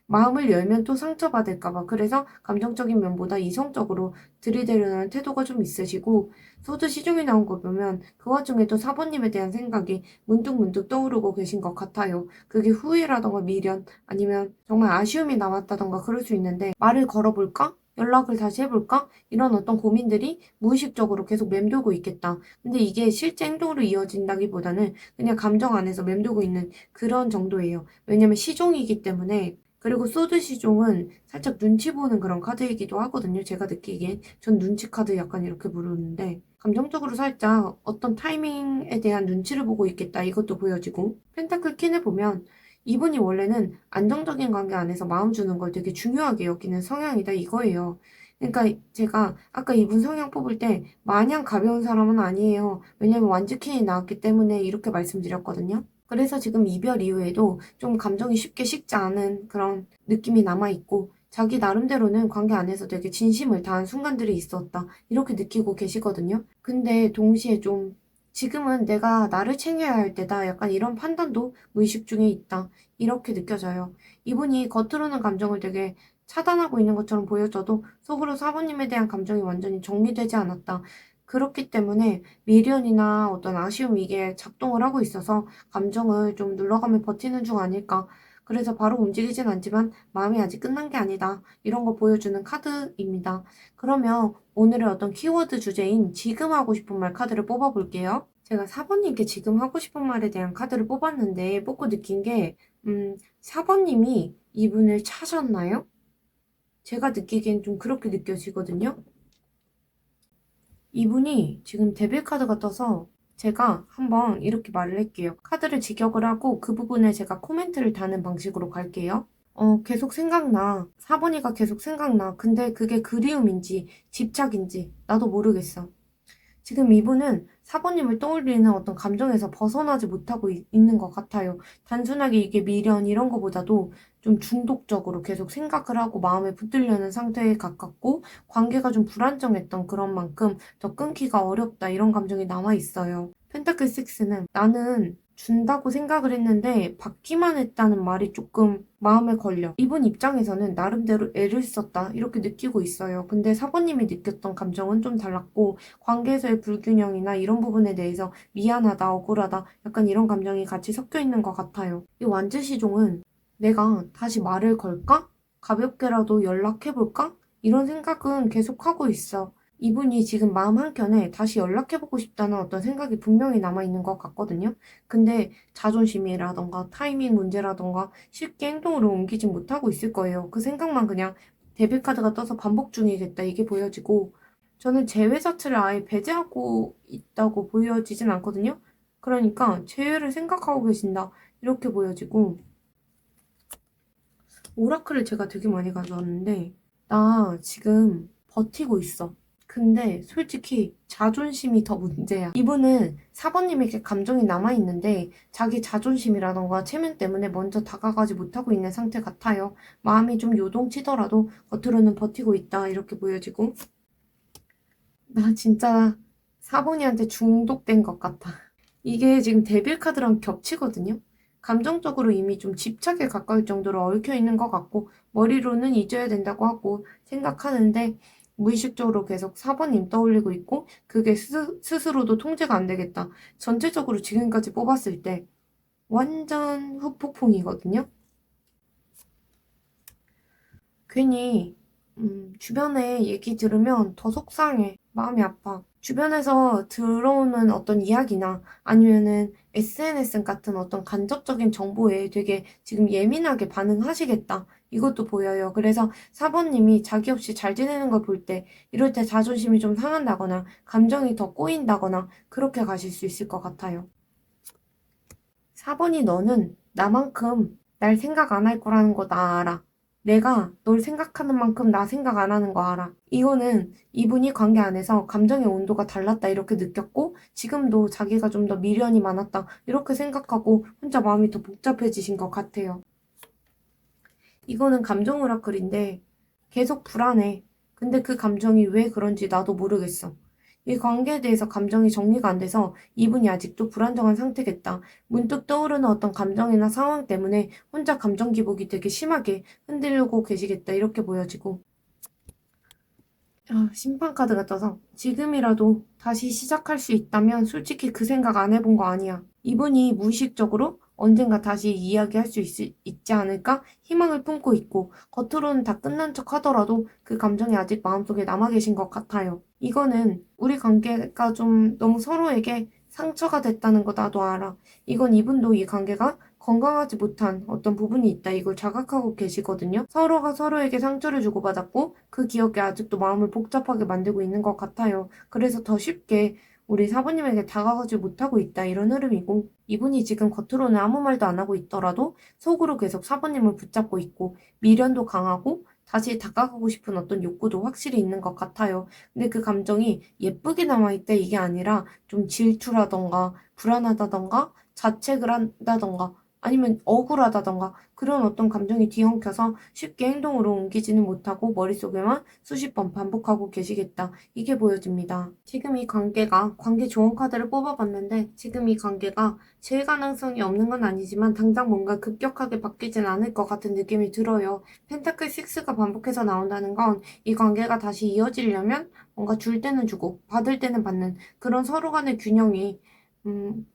마음을 열면 또 상처받을까봐 그래서 감정적인 면보다 이성적으로 들이대려는 태도가 좀 있으시고 소드 시중에 나온 거 보면 그 와중에도 사모님에 대한 생각이 문득문득 떠오르고 계신 것 같아요. 그게 후회라던가 미련 아니면 정말 아쉬움이 남았다던가 그럴 수 있는데 말을 걸어볼까? 연락을 다시 해볼까? 이런 어떤 고민들이 무의식적으로 계속 맴돌고 있겠다. 근데 이게 실제 행동으로 이어진다기보다는 그냥 감정 안에서 맴돌고 있는 그런 정도예요. 왜냐면 시종이기 때문에 그리고 소드 시종은 살짝 눈치 보는 그런 카드이기도 하거든요. 제가 느끼기엔. 전 눈치 카드 약간 이렇게 부르는데 감정적으로 살짝 어떤 타이밍에 대한 눈치를 보고 있겠다. 이것도 보여지고 펜타클 퀸을 보면 이분이 원래는 안정적인 관계 안에서 마음 주는 걸 되게 중요하게 여기는 성향이다 이거예요. 그러니까 제가 아까 이분 성향 뽑을 때 마냥 가벼운 사람은 아니에요. 왜냐면 완즈 퀸이 나왔기 때문에 이렇게 말씀드렸거든요. 그래서 지금 이별 이후에도 좀 감정이 쉽게 식지 않은 그런 느낌이 남아있고 자기 나름대로는 관계 안에서 되게 진심을 다한 순간들이 있었다. 이렇게 느끼고 계시거든요. 근데 동시에 좀 지금은 내가 나를 챙겨야 할 때다. 약간 이런 판단도 무의식 중에 있다. 이렇게 느껴져요. 이분이 겉으로는 감정을 되게 차단하고 있는 것처럼 보여져도 속으로 사부님에 대한 감정이 완전히 정리되지 않았다. 그렇기 때문에 미련이나 어떤 아쉬움 이게 작동을 하고 있어서 감정을 좀 눌러가며 버티는 중 아닐까. 그래서 바로 움직이진 않지만 마음이 아직 끝난 게 아니다. 이런 거 보여주는 카드입니다. 그러면 오늘의 어떤 키워드 주제인 지금 하고 싶은 말 카드를 뽑아볼게요. 제가 4번님께 지금 하고 싶은 말에 대한 카드를 뽑았는데 뽑고 느낀 게 4번님이 이분을 찾았나요? 제가 느끼기엔 좀 그렇게 느껴지거든요. 이분이 지금 데빌 카드가 떠서 제가 한번 이렇게 말을 할게요. 카드를 직역을 하고 그 부분에 제가 코멘트를 다는 방식으로 갈게요. 계속 생각나. 4번이가 계속 생각나. 근데 그게 그리움인지 집착인지 나도 모르겠어. 지금 이분은 사부님을 떠올리는 어떤 감정에서 벗어나지 못하고 있는 것 같아요. 단순하게 이게 미련 이런 거보다도 좀 중독적으로 계속 생각을 하고 마음에 붙들려는 상태에 가깝고 관계가 좀 불안정했던 그런 만큼 더 끊기가 어렵다 이런 감정이 남아 있어요. 펜타클 6는 나는 준다고 생각을 했는데 받기만 했다는 말이 조금 마음에 걸려. 이분 입장에서는 나름대로 애를 썼다 이렇게 느끼고 있어요. 근데 사부님이 느꼈던 감정은 좀 달랐고 관계에서의 불균형이나 이런 부분에 대해서 미안하다, 억울하다 약간 이런 감정이 같이 섞여 있는 것 같아요. 이 완즈시종은 내가 다시 말을 걸까? 가볍게라도 연락해볼까? 이런 생각은 계속하고 있어. 이분이 지금 마음 한켠에 다시 연락해보고 싶다는 어떤 생각이 분명히 남아있는 것 같거든요. 근데 자존심이라던가 타이밍 문제라던가 쉽게 행동으로 옮기지 못하고 있을 거예요. 그 생각만 그냥 데빌카드가 떠서 반복 중이겠다 이게 보여지고 저는 재회 자체를 아예 배제하고 있다고 보여지진 않거든요. 그러니까 재회를 생각하고 계신다 이렇게 보여지고 오라클을 제가 되게 많이 가져왔는데 나 지금 버티고 있어. 근데 솔직히 자존심이 더 문제야. 이분은 사번님에게 감정이 남아있는데 자기 자존심이라던가 체면 때문에 먼저 다가가지 못하고 있는 상태 같아요. 마음이 좀 요동치더라도 겉으로는 버티고 있다 이렇게 보여지고 나 진짜 사번이한테 중독된 것 같아. 이게 지금 데빌 카드랑 겹치거든요. 감정적으로 이미 좀 집착에 가까울 정도로 얽혀 있는 것 같고 머리로는 잊어야 된다고 하고 생각하는데 무의식적으로 계속 4번님 떠올리고 있고 그게 스스로도 통제가 안 되겠다. 전체적으로 지금까지 뽑았을 때 완전 후폭풍이거든요. 괜히 주변에 얘기 들으면 더 속상해. 마음이 아파. 주변에서 들어오는 어떤 이야기나 아니면은 SNS 같은 어떤 간접적인 정보에 되게 지금 예민하게 반응하시겠다. 이것도 보여요. 그래서 사번님이 자기 없이 잘 지내는 걸 볼 때, 이럴 때 자존심이 좀 상한다거나, 감정이 더 꼬인다거나, 그렇게 가실 수 있을 것 같아요. 4번이 너는 나만큼 날 생각 안 할 거라는 거 나 알아. 내가 널 생각하는 만큼 나 생각 안 하는 거 알아. 이거는 이분이 관계 안에서 감정의 온도가 달랐다 이렇게 느꼈고 지금도 자기가 좀 더 미련이 많았다 이렇게 생각하고 혼자 마음이 더 복잡해지신 것 같아요. 이거는 감정 오라클인데 계속 불안해. 근데 그 감정이 왜 그런지 나도 모르겠어. 이 관계에 대해서 감정이 정리가 안 돼서 이분이 아직도 불안정한 상태겠다. 문득 떠오르는 어떤 감정이나 상황 때문에 혼자 감정 기복이 되게 심하게 흔들고 계시겠다. 이렇게 보여지고. 심판 카드가 떠서 지금이라도 다시 시작할 수 있다면 솔직히 그 생각 안 해본 거 아니야. 이분이 무의식적으로 언젠가 다시 이야기할 수 있지 않을까 희망을 품고 있고 겉으로는 다 끝난 척 하더라도 그 감정이 아직 마음속에 남아 계신 것 같아요. 이거는 우리 관계가 좀 너무 서로에게 상처가 됐다는 거 나도 알아. 이건 이분도 이 관계가 건강하지 못한 어떤 부분이 있다. 이걸 자각하고 계시거든요. 서로가 서로에게 상처를 주고받았고 그 기억이 아직도 마음을 복잡하게 만들고 있는 것 같아요. 그래서 더 쉽게 우리 사부님에게 다가가지 못하고 있다. 이런 흐름이고 이분이 지금 겉으로는 아무 말도 안 하고 있더라도 속으로 계속 사부님을 붙잡고 있고 미련도 강하고 다시 다가가고 싶은 어떤 욕구도 확실히 있는 것 같아요. 근데 그 감정이 예쁘게 남아있다 이게 아니라 좀 질투라던가 불안하다던가 자책을 한다던가 아니면 억울하다던가 그런 어떤 감정이 뒤엉켜서 쉽게 행동으로 옮기지는 못하고 머릿속에만 수십 번 반복하고 계시겠다. 이게 보여집니다. 지금 이 관계가 관계 조언 카드를 뽑아봤는데 지금 이 관계가 질 가능성이 없는 건 아니지만 당장 뭔가 급격하게 바뀌진 않을 것 같은 느낌이 들어요. 펜타클 6가 반복해서 나온다는 건 이 관계가 다시 이어지려면 뭔가 줄 때는 주고 받을 때는 받는 그런 서로 간의 균형이 음,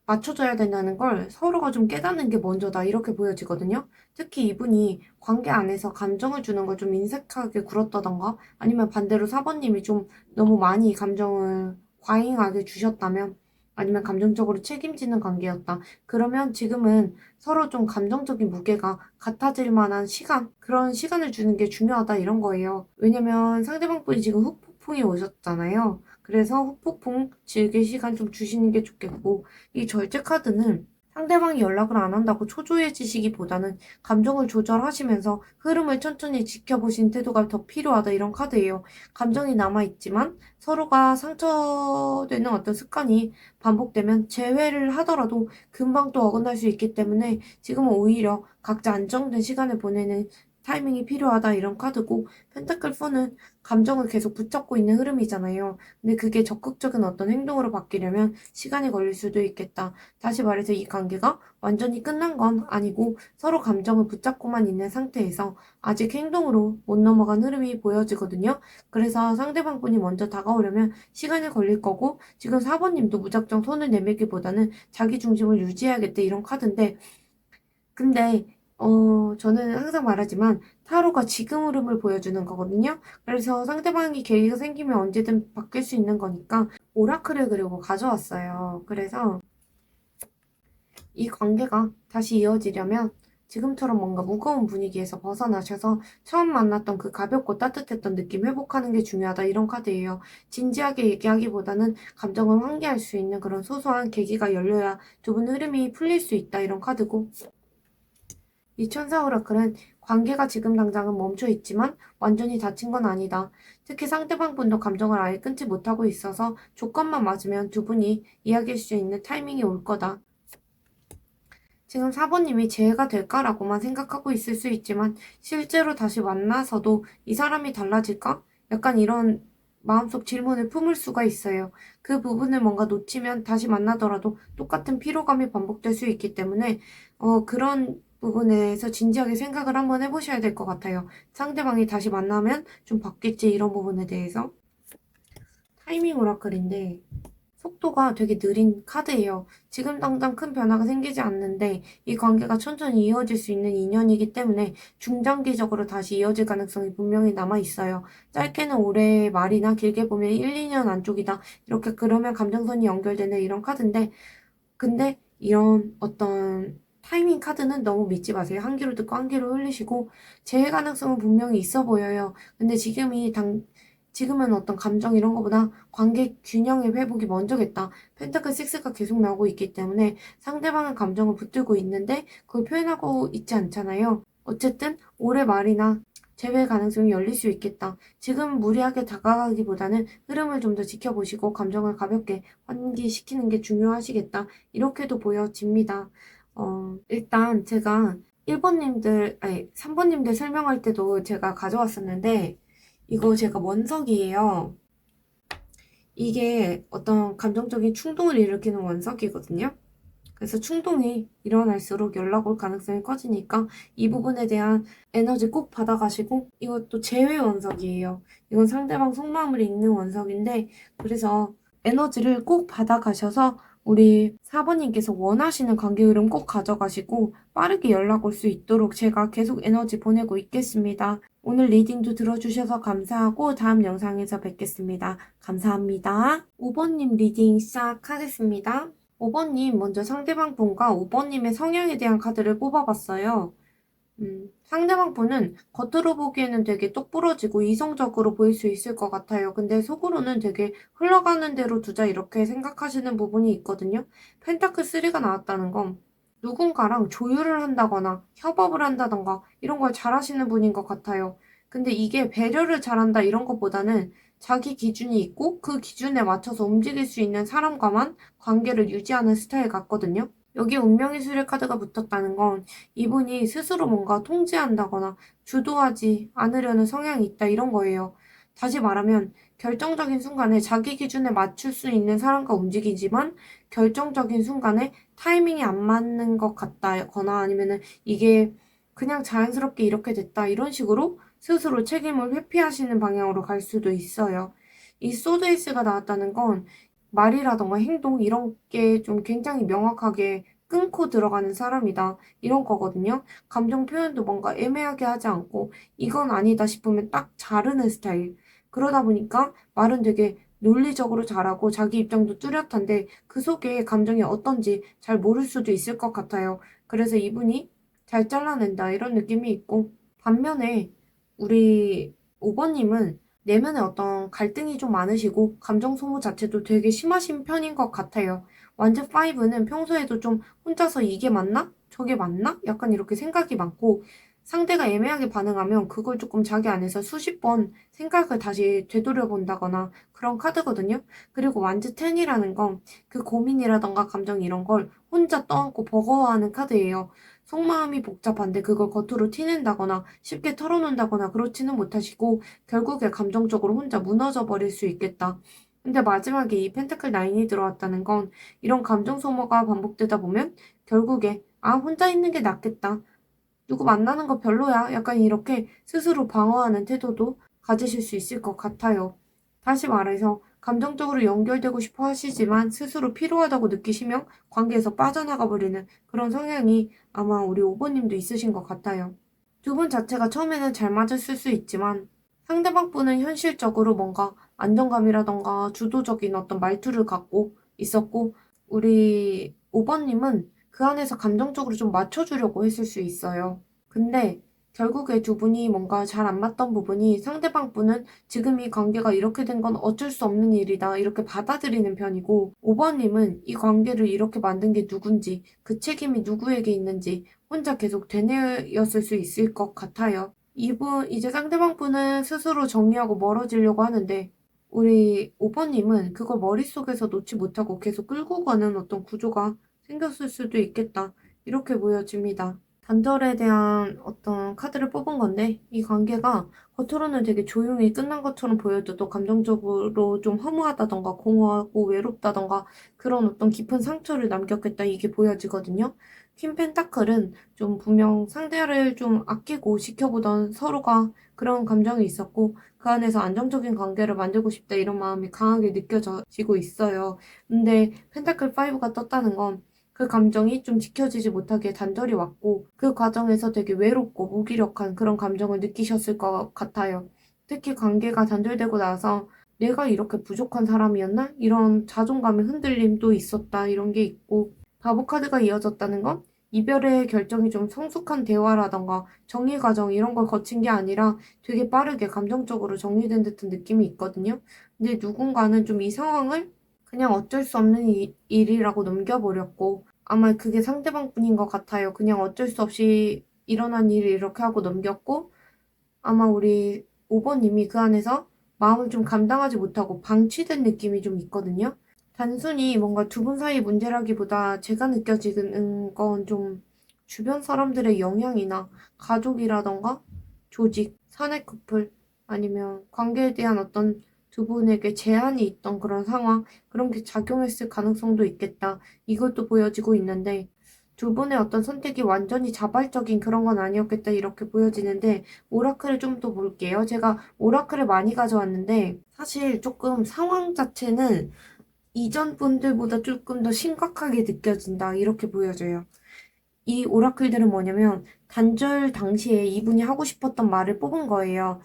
맞춰줘야 된다는 걸 서로가 좀 깨닫는 게 먼저다 이렇게 보여지거든요. 특히 이분이 관계 안에서 감정을 주는 걸 좀 인색하게 굴었다던가 아니면 반대로 사번님이 좀 너무 많이 감정을 과잉하게 주셨다면 아니면 감정적으로 책임지는 관계였다. 그러면 지금은 서로 좀 감정적인 무게가 같아질 만한 시간, 그런 시간을 주는 게 중요하다 이런 거예요. 왜냐면 상대방 분이 지금 후폭풍이 오셨잖아요. 그래서 후폭풍 즐길 시간 좀 주시는 게 좋겠고 이 절제 카드는 상대방이 연락을 안 한다고 초조해지시기보다는 감정을 조절하시면서 흐름을 천천히 지켜보신 태도가 더 필요하다 이런 카드예요. 감정이 남아있지만 서로가 상처되는 어떤 습관이 반복되면 재회를 하더라도 금방 또 어긋날 수 있기 때문에 지금은 오히려 각자 안정된 시간을 보내는 타이밍이 필요하다 이런 카드고 펜타클 4는 감정을 계속 붙잡고 있는 흐름이잖아요. 근데 그게 적극적인 어떤 행동으로 바뀌려면 시간이 걸릴 수도 있겠다. 다시 말해서 이 관계가 완전히 끝난 건 아니고 서로 감정을 붙잡고만 있는 상태에서 아직 행동으로 못 넘어간 흐름이 보여지거든요. 그래서 상대방 분이 먼저 다가오려면 시간이 걸릴 거고 지금 사번님도 무작정 손을 내밀기보다는 자기 중심을 유지해야겠다 이런 카드인데 근데 저는 항상 말하지만 타로가 지금 흐름을 보여주는 거거든요. 그래서 상대방이 계기가 생기면 언제든 바뀔 수 있는 거니까 오라클을 그리고 가져왔어요. 그래서 이 관계가 다시 이어지려면 지금처럼 뭔가 무거운 분위기에서 벗어나셔서 처음 만났던 그 가볍고 따뜻했던 느낌 회복하는 게 중요하다 이런 카드예요. 진지하게 얘기하기보다는 감정을 환기할 수 있는 그런 소소한 계기가 열려야 두 분 흐름이 풀릴 수 있다 이런 카드고 이 천사 오라클은 관계가 지금 당장은 멈춰 있지만 완전히 닫힌 건 아니다. 특히 상대방 분도 감정을 아예 끊지 못하고 있어서 조건만 맞으면 두 분이 이야기할 수 있는 타이밍이 올 거다. 지금 사모님이 재해가 될까라고만 생각하고 있을 수 있지만 실제로 다시 만나서도 이 사람이 달라질까? 약간 이런 마음속 질문을 품을 수가 있어요. 그 부분을 뭔가 놓치면 다시 만나더라도 똑같은 피로감이 반복될 수 있기 때문에 그런 부분에서 진지하게 생각을 한번 해보셔야 될 것 같아요. 상대방이 다시 만나면 좀 바뀔지 이런 부분에 대해서. 타이밍 오라클인데 속도가 되게 느린 카드예요. 지금 당장 큰 변화가 생기지 않는데 이 관계가 천천히 이어질 수 있는 인연이기 때문에 중장기적으로 다시 이어질 가능성이 분명히 남아 있어요. 짧게는 올해 말이나 길게 보면 1, 2년 안쪽이다. 이렇게 그러면 감정선이 연결되는 이런 카드인데 근데 이런 어떤 타이밍 카드는 너무 믿지 마세요. 한 귀로 듣고 한 귀로 흘리시고 재해 가능성은 분명히 있어 보여요. 근데 지금은 어떤 감정 이런 거보다 관계 균형의 회복이 먼저겠다. 펜타클 6가 계속 나오고 있기 때문에 상대방의 감정을 붙들고 있는데 그걸 표현하고 있지 않잖아요. 어쨌든 올해 말이나 재회 가능성이 열릴 수 있겠다. 지금 무리하게 다가가기보다는 흐름을 좀 더 지켜보시고 감정을 가볍게 환기시키는 게 중요하시겠다. 이렇게도 보여집니다. 일단 제가 3번님들 설명할 때도 제가 가져왔었는데 이거 제가 원석이에요. 이게 어떤 감정적인 충동을 일으키는 원석이거든요. 그래서 충동이 일어날수록 연락 올 가능성이 커지니까 이 부분에 대한 에너지 꼭 받아가시고 이것도 제외 원석이에요. 이건 상대방 속마음을 읽는 원석인데 그래서 에너지를 꼭 받아가셔서 우리 4번님께서 원하시는 관계 흐름 꼭 가져가시고 빠르게 연락 올 수 있도록 제가 계속 에너지 보내고 있겠습니다. 오늘 리딩도 들어주셔서 감사하고 다음 영상에서 뵙겠습니다. 감사합니다. 5번님 리딩 시작하겠습니다. 5번님, 먼저 상대방 분과 5번님의 성향에 대한 카드를 뽑아봤어요. 상대방 분은 겉으로 보기에는 되게 똑부러지고 이성적으로 보일 수 있을 것 같아요. 근데 속으로는 되게 흘러가는 대로 두자 이렇게 생각하시는 부분이 있거든요. 펜타클 3가 나왔다는 건 누군가랑 조율을 한다거나 협업을 한다던가 이런 걸 잘하시는 분인 것 같아요. 근데 이게 배려를 잘한다 이런 것보다는 자기 기준이 있고 그 기준에 맞춰서 움직일 수 있는 사람과만 관계를 유지하는 스타일 같거든요. 여기 운명의 수레 카드가 붙었다는 건 이분이 스스로 뭔가 통제한다거나 주도하지 않으려는 성향이 있다 이런 거예요. 다시 말하면 결정적인 순간에 자기 기준에 맞출 수 있는 사람과 움직이지만 결정적인 순간에 타이밍이 안 맞는 것 같다거나 아니면은 이게 그냥 자연스럽게 이렇게 됐다 이런 식으로 스스로 책임을 회피하시는 방향으로 갈 수도 있어요. 이 소드 에이스가 나왔다는 건 말이라던가 행동 이런 게 좀 굉장히 명확하게 끊고 들어가는 사람이다. 이런 거거든요. 감정 표현도 뭔가 애매하게 하지 않고 이건 아니다 싶으면 딱 자르는 스타일. 그러다 보니까 말은 되게 논리적으로 잘하고 자기 입장도 뚜렷한데 그 속에 감정이 어떤지 잘 모를 수도 있을 것 같아요. 그래서 이분이 잘 잘라낸다 이런 느낌이 있고 반면에 우리 5번님은 내면에 어떤 갈등이 좀 많으시고 감정 소모 자체도 되게 심하신 편인 것 같아요. 완전 5는 평소에도 좀 혼자서 이게 맞나? 저게 맞나? 약간 이렇게 생각이 많고 상대가 애매하게 반응하면 그걸 조금 자기 안에서 수십 번 생각을 다시 되돌려본다거나 그런 카드거든요. 그리고 완즈 10이라는 건 그 고민이라던가 감정 이런 걸 혼자 떠안고 버거워하는 카드예요. 속마음이 복잡한데 그걸 겉으로 티낸다거나 쉽게 털어놓는다거나 그렇지는 못하시고 결국에 감정적으로 혼자 무너져 버릴 수 있겠다. 근데 마지막에 이 펜타클 9이 들어왔다는 건 이런 감정 소모가 반복되다 보면 결국에 혼자 있는 게 낫겠다. 누구 만나는 거 별로야. 약간 이렇게 스스로 방어하는 태도도 가지실 수 있을 것 같아요. 다시 말해서 감정적으로 연결되고 싶어 하시지만 스스로 피로하다고 느끼시면 관계에서 빠져나가 버리는 그런 성향이 아마 우리 5번님도 있으신 것 같아요. 두 분 자체가 처음에는 잘 맞았을 수 있지만 상대방 분은 현실적으로 뭔가 안정감이라던가 주도적인 어떤 말투를 갖고 있었고 우리 5번님은 그 안에서 감정적으로 좀 맞춰주려고 했을 수 있어요. 근데 결국에 두 분이 뭔가 잘 안 맞던 부분이 상대방 분은 지금 이 관계가 이렇게 된 건 어쩔 수 없는 일이다 이렇게 받아들이는 편이고 5번님은 이 관계를 이렇게 만든 게 누군지 그 책임이 누구에게 있는지 혼자 계속 되뇌었을 수 있을 것 같아요. 이제 상대방 분은 스스로 정리하고 멀어지려고 하는데 우리 5번님은 그걸 머릿속에서 놓지 못하고 계속 끌고 가는 어떤 구조가 생겼을 수도 있겠다. 이렇게 보여집니다. 단절에 대한 어떤 카드를 뽑은 건데 이 관계가 겉으로는 되게 조용히 끝난 것처럼 보여도 또 감정적으로 좀 허무하다던가 공허하고 외롭다던가 그런 어떤 깊은 상처를 남겼겠다 이게 보여지거든요. 퀸 펜타클은 좀 분명 상대를 좀 아끼고 지켜보던 서로가 그런 감정이 있었고 그 안에서 안정적인 관계를 만들고 싶다 이런 마음이 강하게 느껴지고 있어요. 근데 펜타클 5가 떴다는 건 그 감정이 좀 지켜지지 못하게 단절이 왔고 그 과정에서 되게 외롭고 무기력한 그런 감정을 느끼셨을 것 같아요. 특히 관계가 단절되고 나서 내가 이렇게 부족한 사람이었나? 이런 자존감의 흔들림도 있었다. 이런 게 있고 바보 카드가 이어졌다는 건 이별의 결정이 좀 성숙한 대화라던가 정리 과정 이런 걸 거친 게 아니라 되게 빠르게 감정적으로 정리된 듯한 느낌이 있거든요. 근데 누군가는 좀 이 상황을 그냥 어쩔 수 없는 일이라고 넘겨버렸고 아마 그게 상대방뿐인 것 같아요. 그냥 어쩔 수 없이 일어난 일을 이렇게 하고 넘겼고 아마 우리 5번님이 그 안에서 마음을 좀 감당하지 못하고 방치된 느낌이 좀 있거든요. 단순히 뭔가 두 분 사이 문제라기보다 제가 느껴지는 건 좀 주변 사람들의 영향이나 가족이라던가 조직, 사내 커플 아니면 관계에 대한 어떤 두 분에게 제한이 있던 그런 상황 그런 게 작용했을 가능성도 있겠다. 이것도 보여지고 있는데 두 분의 어떤 선택이 완전히 자발적인 그런 건 아니었겠다 이렇게 보여지는데 오라클을 좀 더 볼게요. 제가 오라클을 많이 가져왔는데 사실 조금 상황 자체는 이전 분들보다 조금 더 심각하게 느껴진다 이렇게 보여져요. 이 오라클들은 뭐냐면 단절 당시에 이분이 하고 싶었던 말을 뽑은 거예요.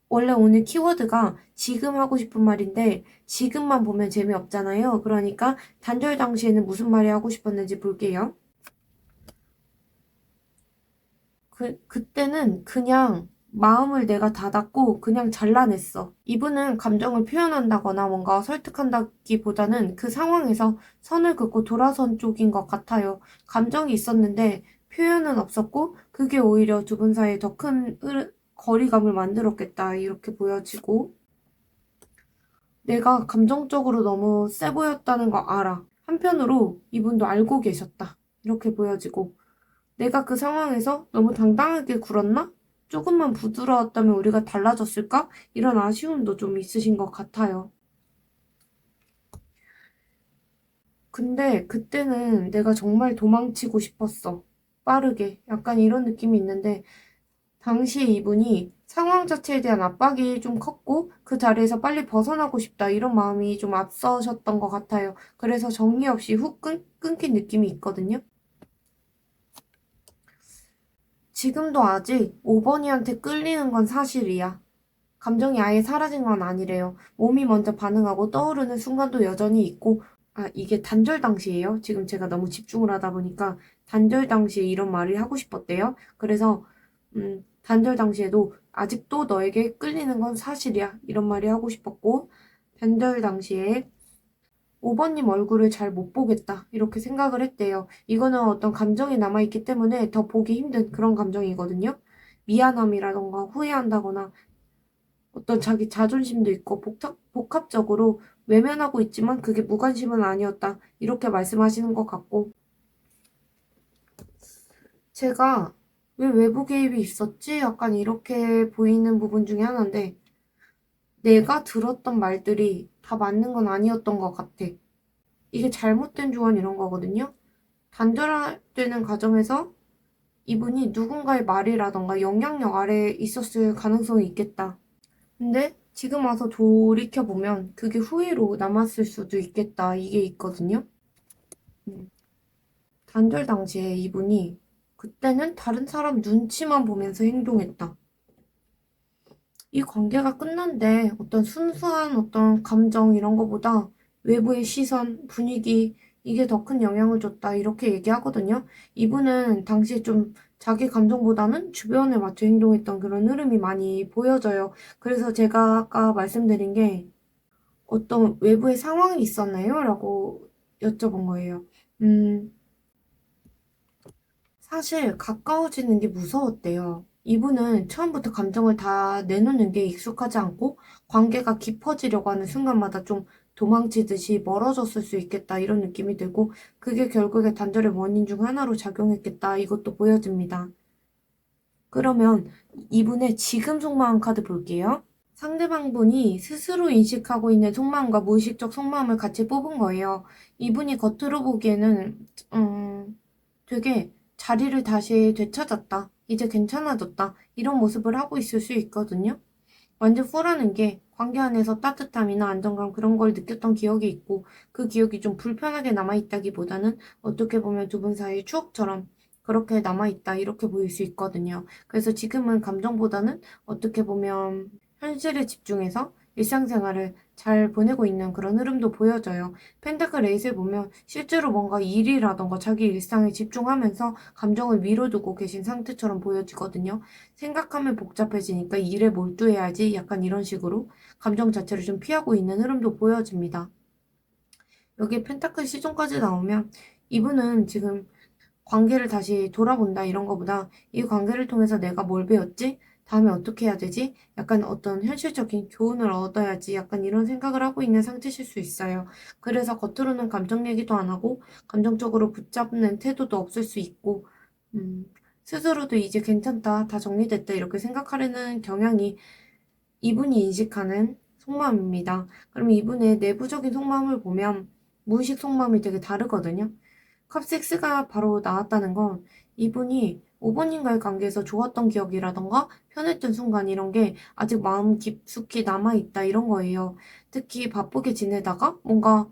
원래 오늘 키워드가 지금 하고 싶은 말인데 지금만 보면 재미없잖아요. 그러니까 단절 당시에는 무슨 말이 하고 싶었는지 볼게요. 그때는 그냥 마음을 내가 닫았고 그냥 잘라냈어. 이분은 감정을 표현한다거나 뭔가 설득한다기보다는 그 상황에서 선을 긋고 돌아선 쪽인 것 같아요. 감정이 있었는데 표현은 없었고 그게 오히려 두 분 사이에 더 큰 거리감을 만들었겠다 이렇게 보여지고 내가 감정적으로 너무 세 보였다는 거 알아. 한편으로 이분도 알고 계셨다. 이렇게 보여지고 내가 그 상황에서 너무 당당하게 굴었나? 조금만 부드러웠다면 우리가 달라졌을까? 이런 아쉬움도 좀 있으신 것 같아요. 근데 그때는 내가 정말 도망치고 싶었어. 빠르게. 약간 이런 느낌이 있는데, 당시에 이분이 상황 자체에 대한 압박이 좀 컸고, 그 자리에서 빨리 벗어나고 싶다. 이런 마음이 좀 앞서셨던 것 같아요. 그래서 정리 없이 훅 끊긴 느낌이 있거든요. 지금도 아직 5번이한테 끌리는 건 사실이야. 감정이 아예 사라진 건 아니래요. 몸이 먼저 반응하고 떠오르는 순간도 여전히 있고, 이게 단절 당시예요. 지금 제가 너무 집중을 하다 보니까 단절 당시에 이런 말을 하고 싶었대요. 그래서, 단절 당시에도 아직도 너에게 끌리는 건 사실이야. 이런 말이 하고 싶었고, 단절 당시에 5번님 얼굴을 잘 못 보겠다. 이렇게 생각을 했대요. 이거는 어떤 감정이 남아있기 때문에 더 보기 힘든 그런 감정이거든요. 미안함이라던가 후회한다거나 어떤 자기 자존심도 있고 복합적으로 외면하고 있지만 그게 무관심은 아니었다. 이렇게 말씀하시는 것 같고 제가 왜 외부 개입이 있었지? 약간 이렇게 보이는 부분 중에 하나인데 내가 들었던 말들이 다 맞는 건 아니었던 것 같아. 이게 잘못된 조언 이런 거거든요. 단절되는 과정에서 이분이 누군가의 말이라던가 영향력 아래에 있었을 가능성이 있겠다. 근데 지금 와서 돌이켜보면 그게 후회로 남았을 수도 있겠다. 이게 있거든요. 음, 단절 당시에 이분이 그때는 다른 사람 눈치만 보면서 행동했다. 이 관계가 끝난데 어떤 순수한 어떤 감정 이런 거보다 외부의 시선, 분위기 이게 더 큰 영향을 줬다 이렇게 얘기하거든요. 이분은 당시에 좀 자기 감정보다는 주변에 맞춰 행동했던 그런 흐름이 많이 보여져요. 그래서 제가 아까 말씀드린 게 어떤 외부의 상황이 있었나요? 라고 여쭤본 거예요. 음, 사실 가까워지는 게 무서웠대요. 이분은 처음부터 감정을 다 내놓는 게 익숙하지 않고 관계가 깊어지려고 하는 순간마다 좀 도망치듯이 멀어졌을 수 있겠다 이런 느낌이 들고 그게 결국에 단절의 원인 중 하나로 작용했겠다 이것도 보여집니다. 그러면 이분의 지금 속마음 카드 볼게요. 상대방분이 스스로 인식하고 있는 속마음과 무의식적 속마음을 같이 뽑은 거예요. 이분이 겉으로 보기에는 되게 자리를 다시 되찾았다. 이제 괜찮아졌다. 이런 모습을 하고 있을 수 있거든요. 완전 후라는 게 관계 안에서 따뜻함이나 안정감 그런 걸 느꼈던 기억이 있고 그 기억이 좀 불편하게 남아있다기보다는 어떻게 보면 두 분 사이의 추억처럼 그렇게 남아있다 이렇게 보일 수 있거든요. 그래서 지금은 감정보다는 어떻게 보면 현실에 집중해서 일상생활을 잘 보내고 있는 그런 흐름도 보여져요. 펜타클 에이스를 보면 실제로 뭔가 일이라던가 자기 일상에 집중하면서 감정을 미뤄두고 계신 상태처럼 보여지거든요. 생각하면 복잡해지니까 일에 몰두해야지 약간 이런 식으로 감정 자체를 좀 피하고 있는 흐름도 보여집니다. 여기 펜타클 시즌까지 나오면 이분은 지금 관계를 다시 돌아본다 이런 거보다 이 관계를 통해서 내가 뭘 배웠지? 다음에 어떻게 해야 되지? 약간 어떤 현실적인 교훈을 얻어야지 약간 이런 생각을 하고 있는 상태실 수 있어요. 그래서 겉으로는 감정 얘기도 안 하고 감정적으로 붙잡는 태도도 없을 수 있고 음, 스스로도 이제 괜찮다, 다 정리됐다 이렇게 생각하려는 경향이 이분이 인식하는 속마음입니다. 그럼 이분의 내부적인 속마음을 보면 무의식 속마음이 되게 다르거든요. 컵6가 바로 나왔다는 건 이분이 오버님과의 관계에서 좋았던 기억이라던가 편했던 순간 이런 게 아직 마음 깊숙이 남아있다 이런 거예요. 특히 바쁘게 지내다가 뭔가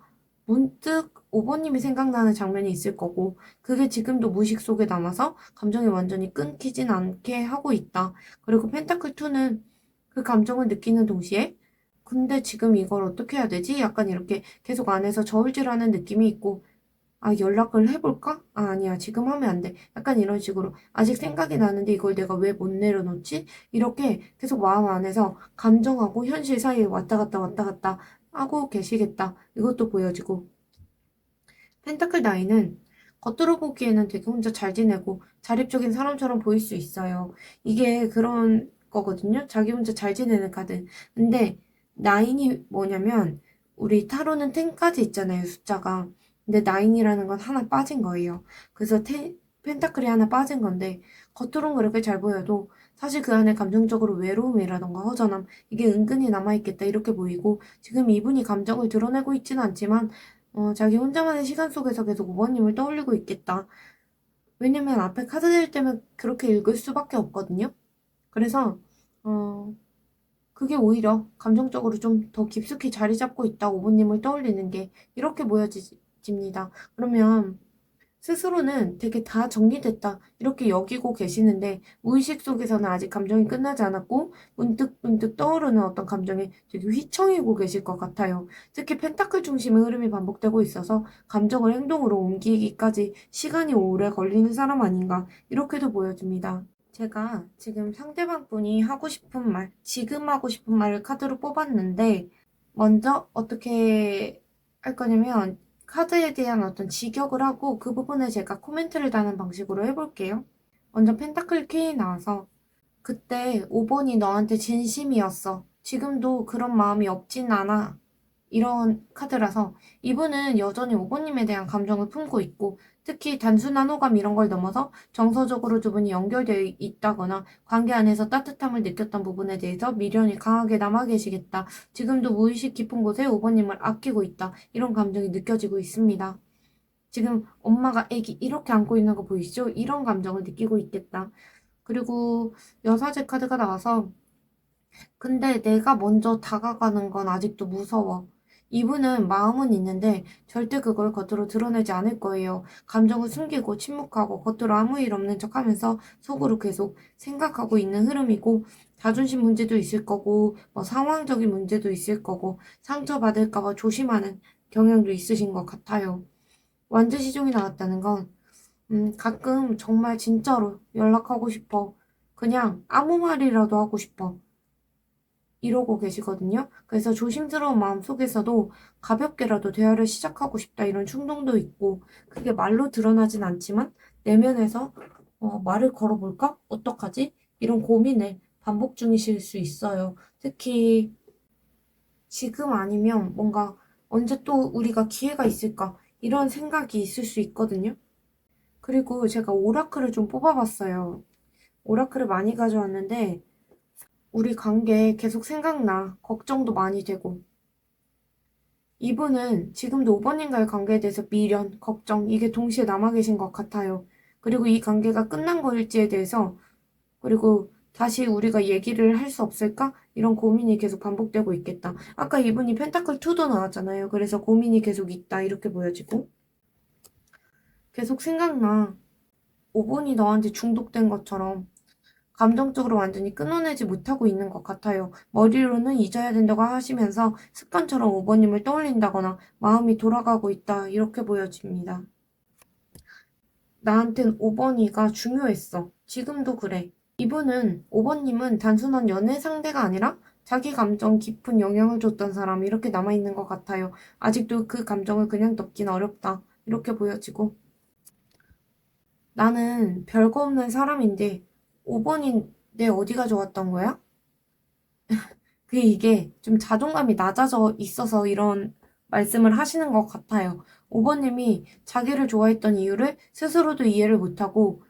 문득 오버님이 생각나는 장면이 있을 거고 그게 지금도 무의식 속에 남아서 감정이 완전히 끊기진 않게 하고 있다. 그리고 펜타클2는 그 감정을 느끼는 동시에 근데 지금 이걸 어떻게 해야 되지? 약간 이렇게 계속 안에서 저울질하는 느낌이 있고 아, 연락을 해볼까? 아, 아니야. 지금 하면 안 돼. 약간 이런 식으로. 아직 생각이 나는데 이걸 내가 왜 못 내려놓지? 이렇게 계속 마음 안에서 감정하고 현실 사이에 왔다 갔다 왔다 갔다 하고 계시겠다. 이것도 보여지고. 펜타클 나인은 겉으로 보기에는 되게 혼자 잘 지내고 자립적인 사람처럼 보일 수 있어요. 이게 그런 거거든요. 자기 혼자 잘 지내는 카드. 근데 나인이 뭐냐면 우리 타로는 10까지 있잖아요. 숫자가. 근데 나인이라는 건 하나 빠진 거예요. 그래서 펜타클이 하나 빠진 건데 겉으로는 그렇게 잘 보여도 사실 그 안에 감정적으로 외로움이라던가 허전함 이게 은근히 남아있겠다 이렇게 보이고 지금 이분이 감정을 드러내고 있지는 않지만 자기 혼자만의 시간 속에서 계속 오버님을 떠올리고 있겠다. 왜냐면 앞에 카드들 때문에 그렇게 읽을 수밖에 없거든요. 그래서, 어, 그게 오히려 감정적으로 좀 더 깊숙이 자리 잡고 있다, 오버님을 떠올리는 게. 이렇게 보여집니다. 그러면 스스로는 되게 다 정리됐다. 이렇게 여기고 계시는데, 무의식 속에서는 아직 감정이 끝나지 않았고, 문득문득 떠오르는 어떤 감정에 되게 휘청이고 계실 것 같아요. 특히 펜타클 중심의 흐름이 반복되고 있어서, 감정을 행동으로 옮기기까지 시간이 오래 걸리는 사람 아닌가, 이렇게도 보여집니다. 제가 지금 상대방 분이 하고 싶은 말, 지금 하고 싶은 말을 카드로 뽑았는데, 먼저 어떻게 할 거냐면, 카드에 대한 어떤 직역을 하고 그 부분에 제가 코멘트를 다는 방식으로 해볼게요. 먼저 펜타클 퀸이 나와서 그때 5번이 너한테 진심이었어. 지금도 그런 마음이 없진 않아. 이런 카드라서 이분은 여전히 5번님에 대한 감정을 품고 있고 특히 단순한 호감 이런 걸 넘어서 정서적으로 두 분이 연결되어 있다거나 관계 안에서 따뜻함을 느꼈던 부분에 대해서 미련이 강하게 남아 계시겠다. 지금도 무의식 깊은 곳에 5번님을 아끼고 있다. 이런 감정이 느껴지고 있습니다. 지금 엄마가 애기 이렇게 안고 있는 거 보이시죠? 이런 감정을 느끼고 있겠다. 그리고 여사제 카드가 나와서 근데 내가 먼저 다가가는 건 아직도 무서워. 이분은 마음은 있는데 절대 그걸 겉으로 드러내지 않을 거예요. 감정을 숨기고 침묵하고 겉으로 아무 일 없는 척 하면서 속으로 계속 생각하고 있는 흐름이고 자존심 문제도 있을 거고 뭐 상황적인 문제도 있을 거고 상처받을까 봐 조심하는 경향도 있으신 것 같아요. 완전 시종이 나왔다는 건 가끔 정말 진짜로 연락하고 싶어. 그냥 아무 말이라도 하고 싶어. 이러고 계시거든요. 그래서 조심스러운 마음 속에서도 가볍게라도 대화를 시작하고 싶다 이런 충동도 있고 그게 말로 드러나진 않지만 내면에서 말을 걸어볼까? 어떡하지? 이런 고민을 반복 중이실 수 있어요. 특히 지금 아니면 뭔가 언제 또 우리가 기회가 있을까? 이런 생각이 있을 수 있거든요. 그리고 제가 오라클을 좀 뽑아봤어요. 오라클을 많이 가져왔는데 우리 관계 계속 생각나. 걱정도 많이 되고. 이분은 지금도 오버님과의 관계에 대해서 미련, 걱정, 이게 동시에 남아 계신 것 같아요. 그리고 이 관계가 끝난 거일지에 대해서, 그리고 다시 우리가 얘기를 할 수 없을까? 이런 고민이 계속 반복되고 있겠다. 아까 이분이 펜타클 2도 나왔잖아요. 그래서 고민이 계속 있다. 이렇게 보여지고. 계속 생각나. 5번이 너한테 중독된 것처럼 감정적으로 완전히 끊어내지 못하고 있는 것 같아요. 머리로는 잊어야 된다고 하시면서 습관처럼 5번님을 떠올린다거나 마음이 돌아가고 있다. 이렇게 보여집니다. 나한텐 5번이가 중요했어. 지금도 그래. 이분은 5번님은 단순한 연애 상대가 아니라 자기 감정 깊은 영향을 줬던 사람 이렇게 남아있는 것 같아요. 아직도 그 감정을 그냥 덮긴 어렵다. 이렇게 보여지고 나는 별거 없는 사람인데 5번이 내 어디가 좋았던 거야? 이게 좀 자존감이 낮아져 있어서 이런 말씀을 하시는 것 같아요. 5번님이 자기를 좋아했던 이유를 스스로도 이해를 못하고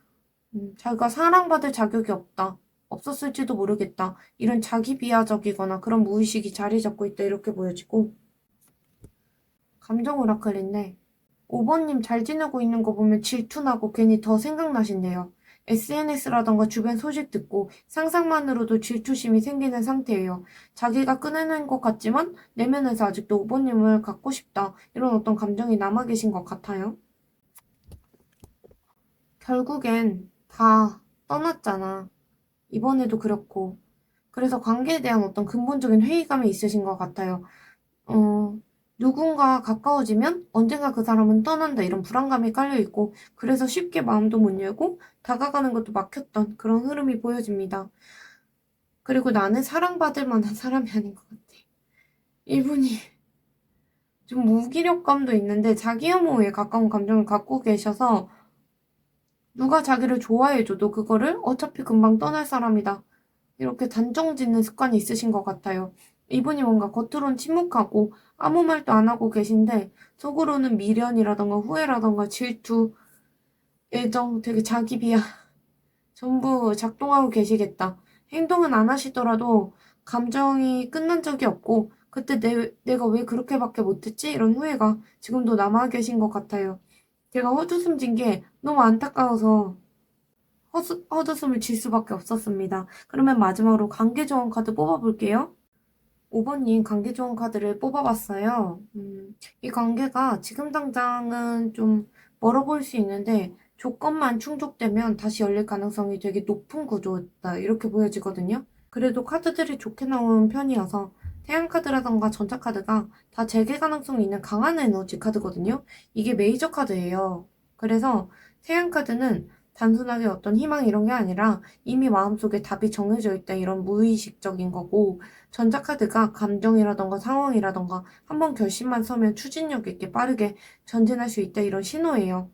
자기가 사랑받을 자격이 없다. 없었을지도 모르겠다. 이런 자기 비하적이거나 그런 무의식이 자리 잡고 있다. 이렇게 보여지고 감정 오라클인데 5번님 잘 지내고 있는 거 보면 질투나고 괜히 더 생각나신대요. SNS라던가 주변 소식 듣고 상상만으로도 질투심이 생기는 상태예요. 자기가 꺼내는 것 같지만 내면에서 아직도 5번님을 갖고 싶다. 이런 어떤 감정이 남아 계신 것 같아요. 결국엔 다 떠났잖아. 이번에도 그렇고. 그래서 관계에 대한 어떤 근본적인 회의감이 있으신 것 같아요. 어, 누군가 가까워지면 언젠가 그 사람은 떠난다 이런 불안감이 깔려 있고 그래서 쉽게 마음도 못 열고 다가가는 것도 막혔던 그런 흐름이 보여집니다. 그리고 나는 사랑받을 만한 사람이 아닌 것 같아. 이분이 좀 무기력감도 있는데 자기 혐오에 가까운 감정을 갖고 계셔서 누가 자기를 좋아해줘도 그거를 어차피 금방 떠날 사람이다. 이렇게 단정 짓는 습관이 있으신 것 같아요. 이분이 뭔가 겉으론 침묵하고 아무 말도 안 하고 계신데 속으로는 미련이라던가 후회라던가 질투, 애정, 되게 자기 비하 전부 작동하고 계시겠다. 행동은 안 하시더라도 감정이 끝난 적이 없고 그때 내가 왜 그렇게밖에 못했지? 이런 후회가 지금도 남아 계신 것 같아요. 제가 헛웃음 진 게 너무 안타까워서 헛웃음을 질 수밖에 없었습니다. 그러면 마지막으로 관계조언 카드 뽑아볼게요. 5번님 관계조언 카드를 뽑아봤어요. 이 관계가 지금 당장은 좀 멀어 보일 수 있는데 조건만 충족되면 다시 열릴 가능성이 되게 높은 구조다 이렇게 보여지거든요. 그래도 카드들이 좋게 나온 편이어서 태양카드라던가 전자카드가 다 재개 가능성이 있는 강한 에너지 카드거든요. 이게 메이저 카드예요. 그래서 태양카드는 단순하게 어떤 희망 이런 게 아니라 이미 마음속에 답이 정해져 있다 이런 무의식적인 거고 전자카드가 감정이라던가 상황이라던가 한번 결심만 서면 추진력 있게 빠르게 전진할 수 있다 이런 신호예요.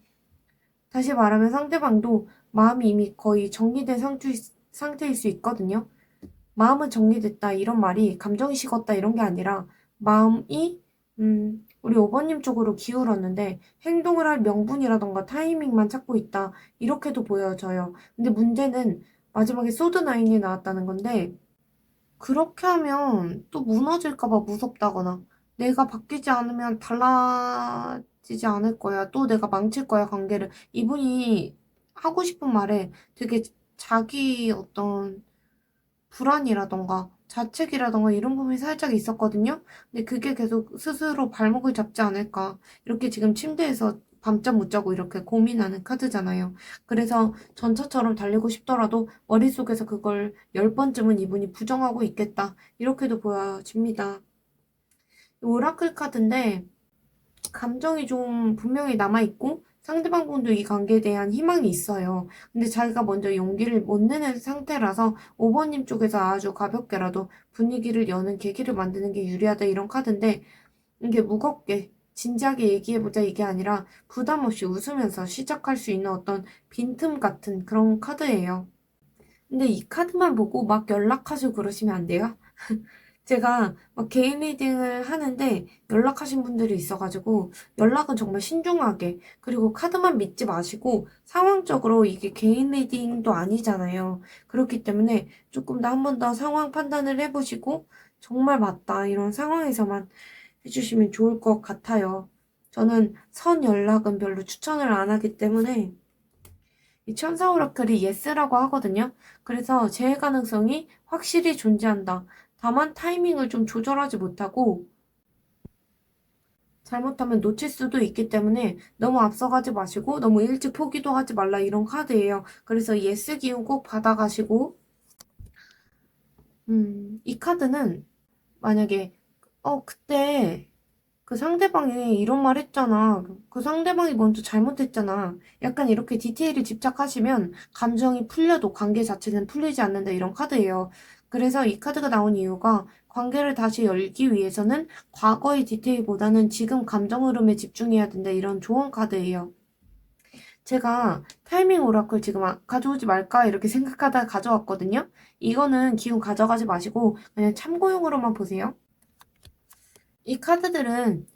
다시 말하면 상대방도 마음이 이미 거의 정리된 상태일 수 있거든요. 마음은 정리됐다 이런 말이 감정이 식었다 이런 게 아니라 마음이 우리 5번님 쪽으로 기울었는데 행동을 할 명분이라던가 타이밍만 찾고 있다 이렇게도 보여져요. 근데 문제는 마지막에 소드나인이 나왔다는 건데 그렇게 하면 또 무너질까 봐 무섭다거나 내가 바뀌지 않으면 달라지지 않을 거야. 또 내가 망칠 거야, 관계를. 이분이 하고 싶은 말에 되게 자기 어떤 불안이라던가 자책이라던가 이런 부분이 살짝 있었거든요. 근데 그게 계속 스스로 발목을 잡지 않을까. 이렇게 지금 침대에서 밤잠 못 자고 이렇게 고민하는 카드잖아요. 그래서 전차처럼 달리고 싶더라도 머릿속에서 그걸 10번쯤은 이분이 부정하고 있겠다. 이렇게도 보여집니다. 오라클 카드인데 감정이 좀 분명히 남아있고 상대방 분도 이 관계에 대한 희망이 있어요. 근데 자기가 먼저 용기를 못 내는 상태라서 5번님 쪽에서 아주 가볍게라도 분위기를 여는 계기를 만드는 게 유리하다 이런 카드인데 이게 무겁게 진지하게 얘기해보자 이게 아니라 부담 없이 웃으면서 시작할 수 있는 어떤 빈틈 같은 그런 카드예요. 근데 이 카드만 보고 막 연락하시고 그러시면 안 돼요. 제가 막 개인 리딩을 하는데 연락하신 분들이 있어가지고 연락은 정말 신중하게 그리고 카드만 믿지 마시고 상황적으로 이게 개인 리딩도 아니잖아요. 그렇기 때문에 조금 더 한 번 더 상황 판단을 해보시고 정말 맞다 이런 상황에서만 해주시면 좋을 것 같아요. 저는 선 연락은 별로 추천을 안 하기 때문에 이 천사 오라클이 예스라고 하거든요. 그래서 재해 가능성이 확실히 존재한다. 다만 타이밍을 좀 조절하지 못하고 잘못하면 놓칠 수도 있기 때문에 너무 앞서가지 마시고 너무 일찍 포기도 하지 말라 이런 카드예요. 그래서 예스 기운 꼭 받아가시고 이 카드는 만약에 그때 그 상대방이 이런 말 했잖아. 그 상대방이 먼저 잘못했잖아. 약간 이렇게 디테일에 집착하시면 감정이 풀려도 관계 자체는 풀리지 않는다 이런 카드예요. 그래서 이 카드가 나온 이유가 관계를 다시 열기 위해서는 과거의 디테일보다는 지금 감정 흐름에 집중해야 된다 이런 조언 카드예요. 제가 타이밍 오라클 지금 가져오지 말까 이렇게 생각하다가 가져왔거든요. 이거는 기운 가져가지 마시고 그냥 참고용으로만 보세요. 이 카드들은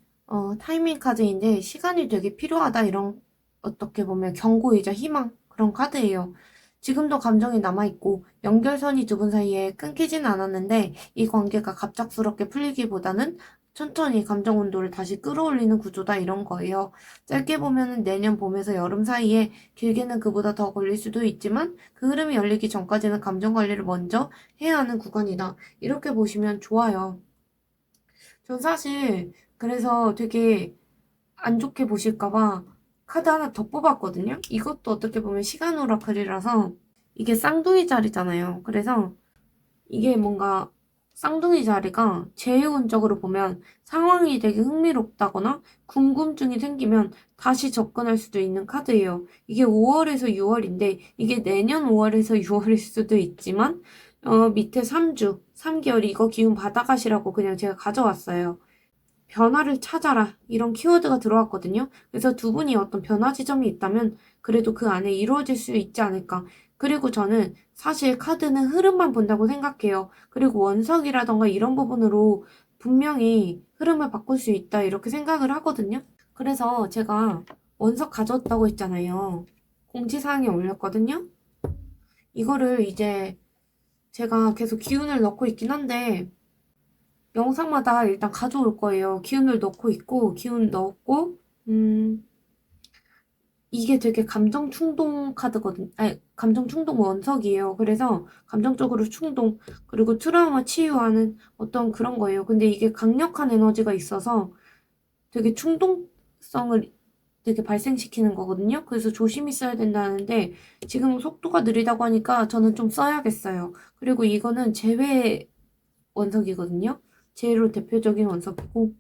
타이밍 카드인데 시간이 되게 필요하다 이런 어떻게 보면 경고이자 희망 그런 카드예요. 지금도 감정이 남아있고 연결선이 두 분 사이에 끊기진 않았는데 이 관계가 갑작스럽게 풀리기보다는 천천히 감정 온도를 다시 끌어올리는 구조다 이런 거예요. 짧게 보면은 내년 봄에서 여름 사이에 길게는 그보다 더 걸릴 수도 있지만 그 흐름이 열리기 전까지는 감정 관리를 먼저 해야 하는 구간이다. 이렇게 보시면 좋아요. 전 사실 그래서 되게 안 좋게 보실까봐 카드 하나 더 뽑았거든요. 이것도 어떻게 보면 시간 오라클이라서 이게 쌍둥이 자리잖아요. 그래서 이게 뭔가 쌍둥이 자리가 재운적으로 보면 상황이 되게 흥미롭다거나 궁금증이 생기면 다시 접근할 수도 있는 카드예요. 이게 5월에서 6월인데 이게 내년 5월에서 6월일 수도 있지만 밑에 3주, 3개월 이거 기운 받아가시라고 그냥 제가 가져왔어요. 변화를 찾아라 이런 키워드가 들어왔거든요. 그래서 두 분이 어떤 변화 지점이 있다면 그래도 그 안에 이루어질 수 있지 않을까. 그리고 저는 사실 카드는 흐름만 본다고 생각해요. 그리고 원석이라던가 이런 부분으로 분명히 흐름을 바꿀 수 있다 이렇게 생각을 하거든요. 그래서 제가 원석 가져왔다고 했잖아요. 공지사항에 올렸거든요. 이거를 이제 제가 계속 기운을 넣고 있긴 한데 영상마다 일단 가져올 거예요. 기운을 넣고 있고, 기운 넣었고, 이게 되게 감정 충동 카드거든. 아니, 감정 충동 원석이에요. 그래서 감정적으로 충동, 그리고 트라우마 치유하는 어떤 그런 거예요. 근데 이게 강력한 에너지가 있어서 되게 충동성을 되게 발생시키는 거거든요. 그래서 조심히 써야 된다는데, 지금 속도가 느리다고 하니까 저는 좀 써야겠어요. 그리고 이거는 제외 원석이거든요. 제일 대표적인 원석이고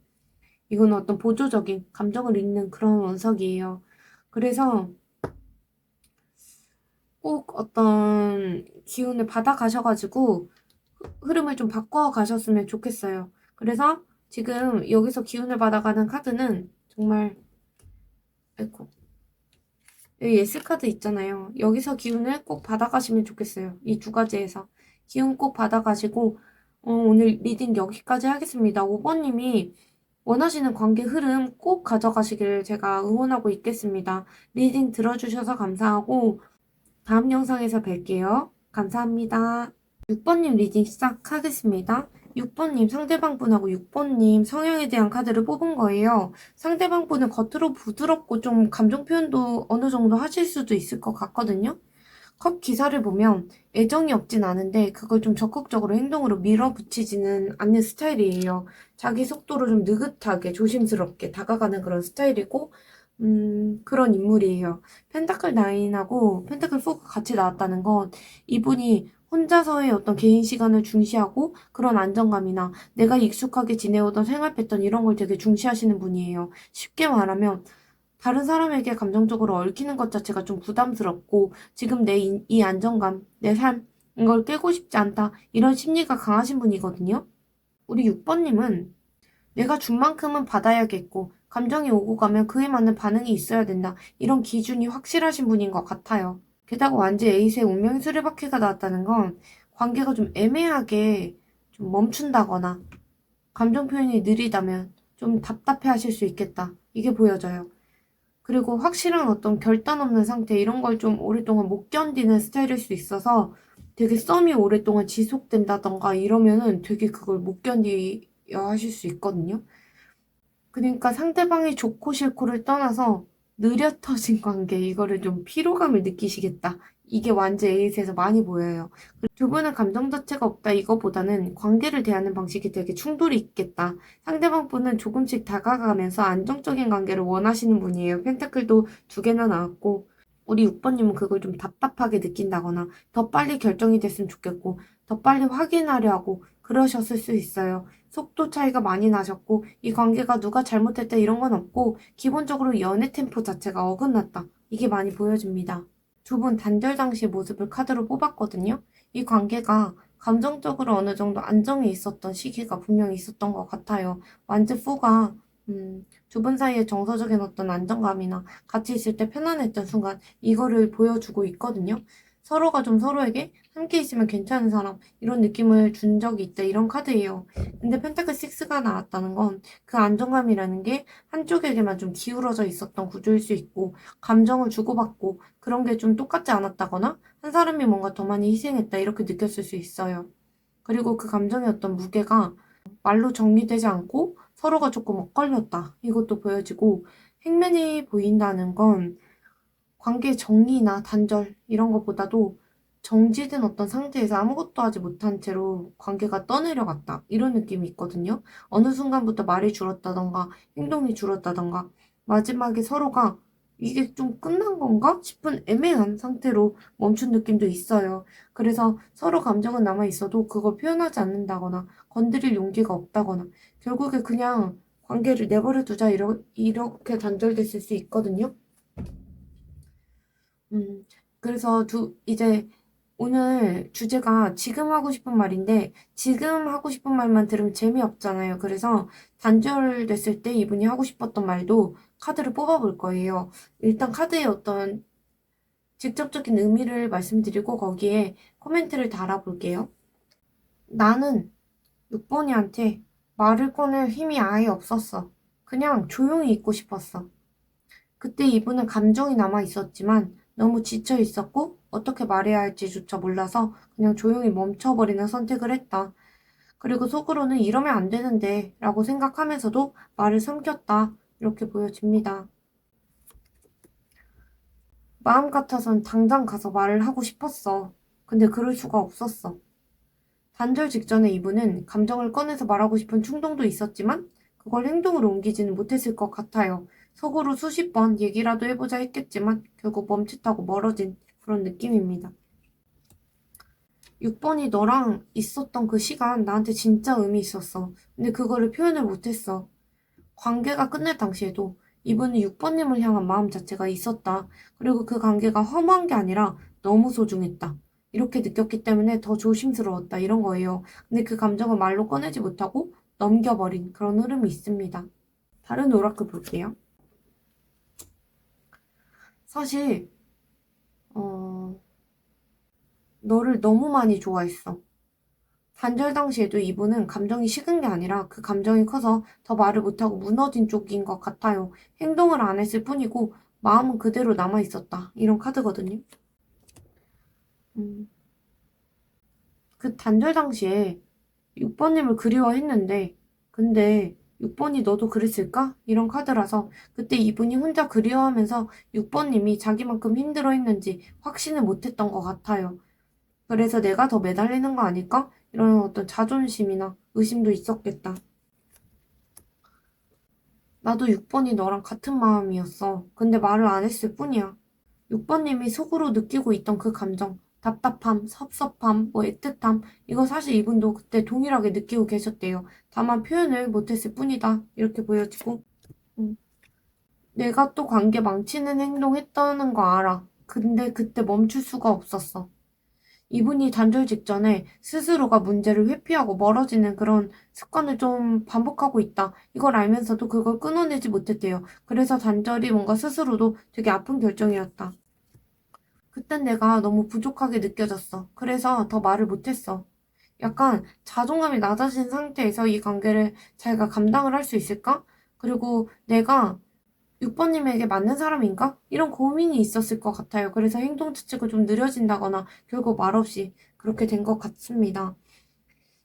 이건 어떤 보조적인 감정을 읽는 그런 원석이에요. 그래서 꼭 어떤 기운을 받아 가셔가지고 흐름을 좀 바꿔 가셨으면 좋겠어요. 그래서 지금 여기서 기운을 받아가는 카드는 정말 아이고 여기 예스 카드 있잖아요. 여기서 기운을 꼭 받아가시면 좋겠어요. 이 두 가지에서 기운 꼭 받아가시고 오늘 리딩 여기까지 하겠습니다. 5번님이 원하시는 관계 흐름 꼭 가져가시길 제가 응원하고 있겠습니다. 리딩 들어주셔서 감사하고 다음 영상에서 뵐게요. 감사합니다. 6번님 리딩 시작하겠습니다. 6번님 상대방 분하고 6번님 성향에 대한 카드를 뽑은 거예요. 상대방 분은 겉으로 부드럽고 좀 감정 표현도 어느 정도 하실 수도 있을 것 같거든요. 컵 기사를 보면 애정이 없진 않은데 그걸 좀 적극적으로 행동으로 밀어붙이지는 않는 스타일이에요. 자기 속도로 좀 느긋하게 조심스럽게 다가가는 그런 스타일이고 그런 인물이에요. 펜타클 9하고 펜타클 4가 같이 나왔다는 건 이분이 혼자서의 어떤 개인 시간을 중시하고 그런 안정감이나 내가 익숙하게 지내오던 생활 패턴 이런 걸 되게 중시하시는 분이에요. 쉽게 말하면 다른 사람에게 감정적으로 얽히는 것 자체가 좀 부담스럽고 지금 내 이 안정감, 내 삶, 이걸 깨고 싶지 않다. 이런 심리가 강하신 분이거든요. 우리 6번님은 내가 준 만큼은 받아야겠고 감정이 오고 가면 그에 맞는 반응이 있어야 된다. 이런 기준이 확실하신 분인 것 같아요. 게다가 완전 에이스의 운명의 수레바퀴가 나왔다는 건 관계가 좀 애매하게 좀 멈춘다거나 감정 표현이 느리다면 좀 답답해 하실 수 있겠다. 이게 보여져요. 그리고 확실한 어떤 결단 없는 상태 이런 걸 좀 오랫동안 못 견디는 스타일일 수 있어서 되게 썸이 오랫동안 지속된다던가 이러면은 되게 그걸 못 견디어 하실 수 있거든요. 그러니까 상대방이 좋고 싫고를 떠나서 느려 터진 관계, 이거를 좀 피로감을 느끼시겠다. 이게 완전 에잇에서 많이 보여요. 두 분은 감정 자체가 없다 이거보다는 관계를 대하는 방식이 되게 충돌이 있겠다. 상대방 분은 조금씩 다가가면서 안정적인 관계를 원하시는 분이에요. 펜타클도 두 개나 나왔고 우리 6번님은 그걸 좀 답답하게 느낀다거나 더 빨리 결정이 됐으면 좋겠고 더 빨리 확인하려 하고 그러셨을 수 있어요. 속도 차이가 많이 나셨고 이 관계가 누가 잘못했다 이런 건 없고 기본적으로 연애 템포 자체가 어긋났다. 이게 많이 보여집니다. 두 분 단절 당시의 모습을 카드로 뽑았거든요. 이 관계가 감정적으로 어느 정도 안정이 있었던 시기가 분명히 있었던 것 같아요. 완즈 4가 두 분 사이에 정서적인 어떤 안정감이나 같이 있을 때 편안했던 순간 이거를 보여주고 있거든요. 서로가 좀 서로에게 함께 있으면 괜찮은 사람 이런 느낌을 준 적이 있다 이런 카드예요. 근데 펜타클 6가 나왔다는 건 그 안정감이라는 게 한쪽에게만 좀 기울어져 있었던 구조일 수 있고 감정을 주고받고 그런 게 좀 똑같지 않았다거나 한 사람이 뭔가 더 많이 희생했다 이렇게 느꼈을 수 있어요. 그리고 그 감정의 어떤 무게가 말로 정리되지 않고 서로가 조금 엇갈렸다. 이것도 보여지고 행맨이 보인다는 건 관계 정리나 단절 이런 것보다도 정지된 어떤 상태에서 아무것도 하지 못한 채로 관계가 떠내려갔다. 이런 느낌이 있거든요. 어느 순간부터 말이 줄었다던가 행동이 줄었다던가 마지막에 서로가 이게 좀 끝난 건가 싶은 애매한 상태로 멈춘 느낌도 있어요. 그래서 서로 감정은 남아 있어도 그걸 표현하지 않는다거나 건드릴 용기가 없다거나 결국에 그냥 관계를 내버려 두자 이렇게 단절됐을 수 있거든요. 음, 그래서 이제 오늘 주제가 지금 하고 싶은 말인데, 지금 하고 싶은 말만 들으면 재미없잖아요. 그래서 단절됐을 때 이분이 하고 싶었던 말도 카드를 뽑아볼 거예요. 일단 카드의 어떤 직접적인 의미를 말씀드리고 거기에 코멘트를 달아볼게요. 나는 6번이한테 말을 꺼낼 힘이 아예 없었어. 그냥 조용히 있고 싶었어. 그때 이분은 감정이 남아 있었지만 너무 지쳐 있었고 어떻게 말해야 할지조차 몰라서 그냥 조용히 멈춰버리는 선택을 했다. 그리고 속으로는 이러면 안 되는데 라고 생각하면서도 말을 삼켰다. 이렇게 보여집니다. 마음 같아선 당장 가서 말을 하고 싶었어. 근데 그럴 수가 없었어. 단절 직전에 이분은 감정을 꺼내서 말하고 싶은 충동도 있었지만 그걸 행동으로 옮기지는 못했을 것 같아요. 속으로 수십 번 얘기라도 해보자 했겠지만 결국 멈칫하고 멀어진 그런 느낌입니다. 6번이 너랑 있었던 그 시간 나한테 진짜 의미 있었어. 근데 그거를 표현을 못했어. 관계가 끝날 당시에도 이분은 6번님을 향한 마음 자체가 있었다. 그리고 그 관계가 허무한 게 아니라 너무 소중했다. 이렇게 느꼈기 때문에 더 조심스러웠다. 이런 거예요. 근데 그 감정을 말로 꺼내지 못하고 넘겨버린 그런 흐름이 있습니다. 다른 오라클 볼게요. 사실, 어, 너를 너무 많이 좋아했어. 단절 당시에도 이분은 감정이 식은 게 아니라 그 감정이 커서 더 말을 못하고 무너진 쪽인 것 같아요. 행동을 안 했을 뿐이고 마음은 그대로 남아 있었다. 이런 카드거든요. 음, 그 단절 당시에 6번님을 그리워했는데 근데 6번이 너도 그랬을까? 이런 카드라서 그때 이분이 혼자 그리워하면서 6번님이 자기만큼 힘들어했는지 확신을 못했던 것 같아요. 그래서 내가 더 매달리는 거 아닐까? 이런 어떤 자존심이나 의심도 있었겠다. 나도 6번이 너랑 같은 마음이었어. 근데 말을 안 했을 뿐이야. 6번님이 속으로 느끼고 있던 그 감정, 답답함, 섭섭함, 뭐 애틋함, 이거 사실 이분도 그때 동일하게 느끼고 계셨대요. 다만 표현을 못했을 뿐이다. 이렇게 보여지고. 음. 내가 또 관계 망치는 행동 했다는 거 알아. 근데 그때 멈출 수가 없었어. 이분이 단절 직전에 스스로가 문제를 회피하고 멀어지는 그런 습관을 좀 반복하고 있다. 이걸 알면서도 그걸 끊어내지 못했대요. 그래서 단절이 뭔가 스스로도 되게 아픈 결정이었다. 그땐 내가 너무 부족하게 느껴졌어. 그래서 더 말을 못했어. 약간 자존감이 낮아진 상태에서 이 관계를 자기가 감당을 할 수 있을까? 그리고 내가 6번님에게 맞는 사람인가? 이런 고민이 있었을 것 같아요. 그래서 행동 자체가 좀 느려진다거나 결국 말없이 그렇게 된 것 같습니다.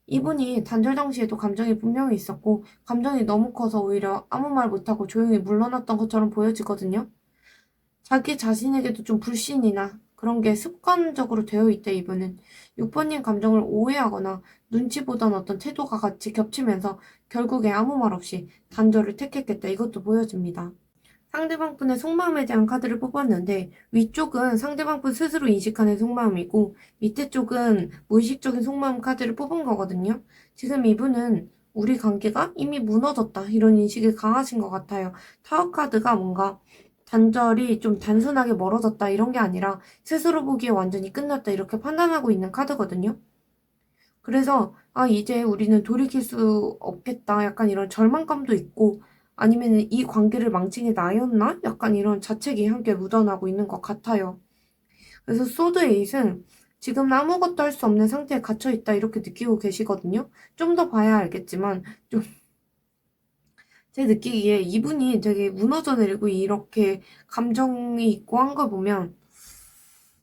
이분이 단절 당시에도 감정이 분명히 있었고 감정이 너무 커서 오히려 아무 말 못하고 조용히 물러났던 것처럼 보여지거든요. 자기 자신에게도 좀 불신이나 그런 게 습관적으로 되어 있대, 이분은. 6번님 감정을 오해하거나 눈치 보던 어떤 태도가 같이 겹치면서 결국에 아무 말 없이 단절을 택했겠다. 이것도 보여집니다. 상대방 분의 속마음에 대한 카드를 뽑았는데 위쪽은 상대방 분 스스로 인식하는 속마음이고 밑에 쪽은 무의식적인 속마음 카드를 뽑은 거거든요. 지금 이분은 우리 관계가 이미 무너졌다 이런 인식이 강하신 것 같아요. 타워 카드가 뭔가 단절이 좀 단순하게 멀어졌다 이런 게 아니라 스스로 보기에 완전히 끝났다 이렇게 판단하고 있는 카드거든요. 그래서 이제 우리는 돌이킬 수 없겠다 약간 이런 절망감도 있고 아니면 이 관계를 망친 게 나였나? 약간 이런 자책이 함께 묻어나고 있는 것 같아요. 그래서 소드 에잇은 지금 아무것도 할 수 없는 상태에 갇혀 있다 이렇게 느끼고 계시거든요. 좀 더 봐야 알겠지만 좀 제 느끼기에 이분이 되게 무너져 내리고 이렇게 감정이 있고 한 걸 보면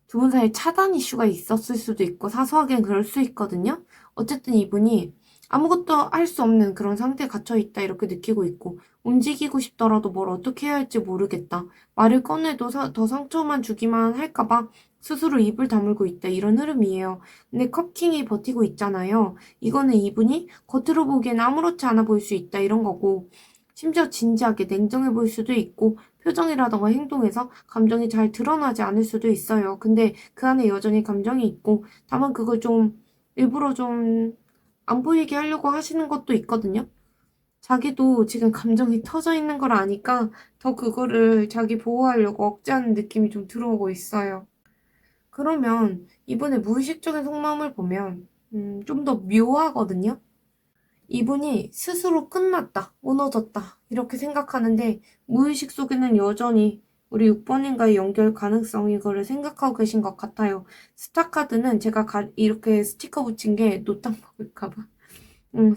두 분 사이에 차단 이슈가 있었을 수도 있고 사소하게는 그럴 수 있거든요. 어쨌든 이분이 아무것도 할 수 없는 그런 상태에 갇혀 있다 이렇게 느끼고 있고 움직이고 싶더라도 뭘 어떻게 해야 할지 모르겠다. 말을 꺼내도 더 상처만 주기만 할까봐 스스로 입을 다물고 있다 이런 흐름이에요. 근데 컵킹이 버티고 있잖아요. 이거는 이분이 겉으로 보기엔 아무렇지 않아 보일 수 있다 이런 거고 심지어 진지하게 냉정해 보일 수도 있고 표정이라던가 행동에서 감정이 잘 드러나지 않을 수도 있어요. 근데 그 안에 여전히 감정이 있고 다만 그걸 좀 일부러 좀 안 보이게 하려고 하시는 것도 있거든요. 자기도 지금 감정이 터져 있는 걸 아니까 더 그거를 자기 보호하려고 억제하는 느낌이 좀 들어오고 있어요. 그러면 이번에 무의식적인 속마음을 보면 좀 더 묘하거든요. 이분이 스스로 끝났다, 무너졌다, 이렇게 생각하는데, 무의식 속에는 여전히 우리 6번인가의 연결 가능성 이거를 생각하고 계신 것 같아요. 스타카드는 제가 이렇게 스티커 붙인 게 노딱 먹을까봐.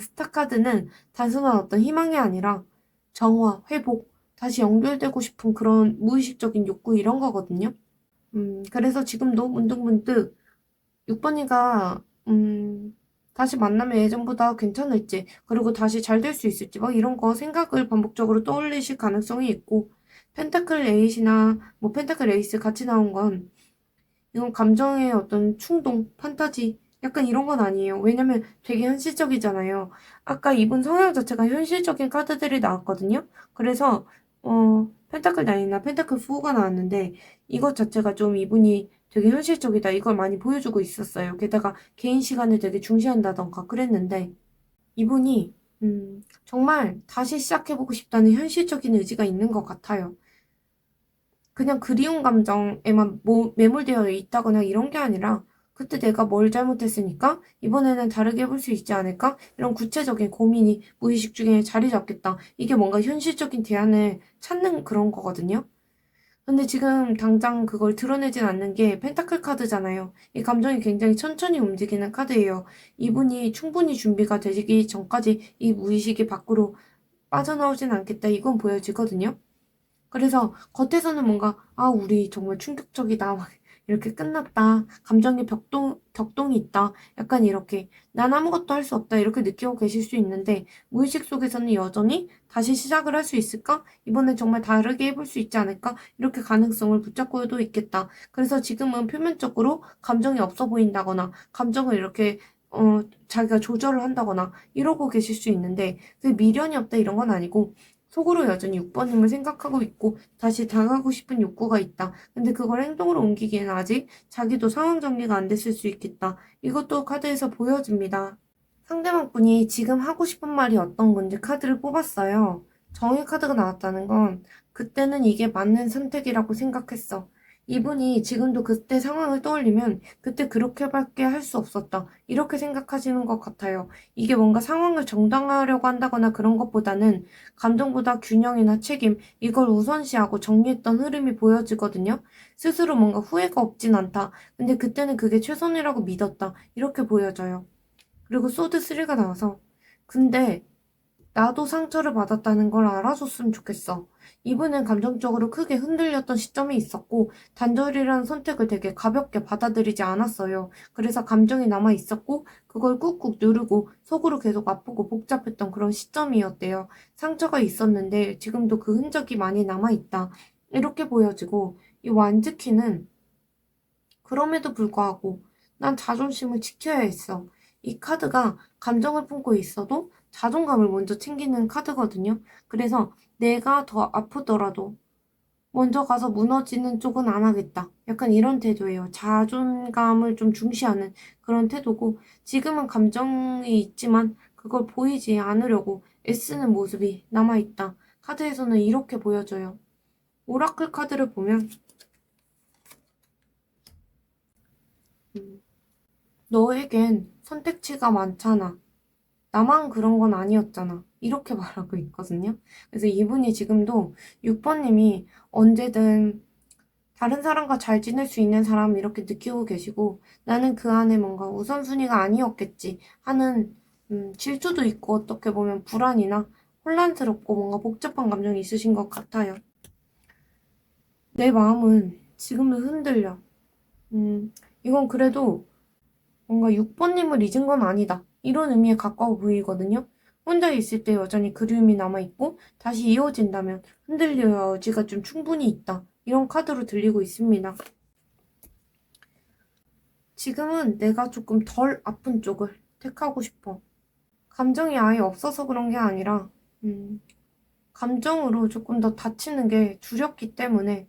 스타카드는 단순한 어떤 희망이 아니라 정화, 회복, 다시 연결되고 싶은 그런 무의식적인 욕구 이런 거거든요. 그래서 지금도 문득문득 6번이가 다시 만나면 예전보다 괜찮을지 그리고 다시 잘 될 수 있을지 막 이런 거 생각을 반복적으로 떠올리실 가능성이 있고 펜타클 에잇이나 뭐 펜타클 에이스 같이 나온 건 이건 감정의 어떤 충동, 판타지 약간 이런 건 아니에요. 왜냐면 되게 현실적이잖아요. 아까 이분 성향 자체가 현실적인 카드들이 나왔거든요. 그래서 펜타클 9이나 펜타클 4가 나왔는데 이것 자체가 좀 이분이 되게 현실적이다 이걸 많이 보여주고 있었어요. 게다가 개인 시간을 되게 중시한다던가 그랬는데 이분이 정말 다시 시작해보고 싶다는 현실적인 의지가 있는 것 같아요. 그냥 그리운 감정에만 매몰되어 있다거나 이런 게 아니라 그때 내가 뭘 잘못했으니까 이번에는 다르게 해볼 수 있지 않을까? 이런 구체적인 고민이 무의식 중에 자리 잡겠다. 이게 뭔가 현실적인 대안을 찾는 그런 거거든요. 근데 지금 당장 그걸 드러내진 않는 게 펜타클 카드잖아요. 이 감정이 굉장히 천천히 움직이는 카드예요. 이분이 충분히 준비가 되기 전까지 이 무의식이 밖으로 빠져나오진 않겠다. 이건 보여지거든요. 그래서 겉에서는 뭔가 우리 정말 충격적이다 막 이렇게 끝났다 감정의 격동이 있다 약간 이렇게 난 아무것도 할 수 없다 이렇게 느끼고 계실 수 있는데 무의식 속에서는 여전히 다시 시작을 할 수 있을까? 이번엔 정말 다르게 해볼 수 있지 않을까? 이렇게 가능성을 붙잡고도 있겠다. 그래서 지금은 표면적으로 감정이 없어 보인다거나 감정을 이렇게 자기가 조절을 한다거나 이러고 계실 수 있는데 그 미련이 없다 이런 건 아니고 속으로 여전히 6번님을 생각하고 있고 다시 당하고 싶은 욕구가 있다. 근데 그걸 행동으로 옮기기에는 아직 자기도 상황 정리가 안 됐을 수 있겠다. 이것도 카드에서 보여집니다. 상대방 분이 지금 하고 싶은 말이 어떤 건지 카드를 뽑았어요. 정의 카드가 나왔다는 건 그때는 이게 맞는 선택이라고 생각했어. 이분이 지금도 그때 상황을 떠올리면 그때 그렇게밖에 할 수 없었다. 이렇게 생각하시는 것 같아요. 이게 뭔가 상황을 정당화하려고 한다거나 그런 것보다는 감정보다 균형이나 책임, 이걸 우선시하고 정리했던 흐름이 보여지거든요. 스스로 뭔가 후회가 없진 않다. 근데 그때는 그게 최선이라고 믿었다. 이렇게 보여져요. 그리고 소드 3가 나와서 근데 나도 상처를 받았다는 걸 알아줬으면 좋겠어. 이분은 감정적으로 크게 흔들렸던 시점이 있었고 단절이라는 선택을 되게 가볍게 받아들이지 않았어요. 그래서 감정이 남아 있었고 그걸 꾹꾹 누르고 속으로 계속 아프고 복잡했던 그런 시점이었대요. 상처가 있었는데 지금도 그 흔적이 많이 남아 있다. 이렇게 보여지고 이 완즈키는 그럼에도 불구하고 난 자존심을 지켜야 했어. 이 카드가 감정을 품고 있어도 자존감을 먼저 챙기는 카드거든요. 그래서 내가 더 아프더라도 먼저 가서 무너지는 쪽은 안 하겠다. 약간 이런 태도예요. 자존감을 좀 중시하는 그런 태도고, 지금은 감정이 있지만 그걸 보이지 않으려고 애쓰는 모습이 남아있다. 카드에서는 이렇게 보여져요. 오라클 카드를 보면 너에겐 선택지가 많잖아. 나만 그런 건 아니었잖아. 이렇게 말하고 있거든요. 그래서 이분이 지금도 6번님이 언제든 다른 사람과 잘 지낼 수 있는 사람 이렇게 느끼고 계시고, 나는 그 안에 뭔가 우선순위가 아니었겠지 하는 질투도 있고, 어떻게 보면 불안이나 혼란스럽고 뭔가 복잡한 감정이 있으신 것 같아요. 내 마음은 지금도 흔들려. 이건 그래도 뭔가 6번님을 잊은 건 아니다. 이런 의미에 가까워 보이거든요. 혼자 있을 때 여전히 그리움이 남아있고 다시 이어진다면 흔들릴 여지가 좀 충분히 있다. 이런 카드로 들리고 있습니다. 지금은 내가 조금 덜 아픈 쪽을 택하고 싶어. 감정이 아예 없어서 그런 게 아니라 감정으로 조금 더 다치는 게 두렵기 때문에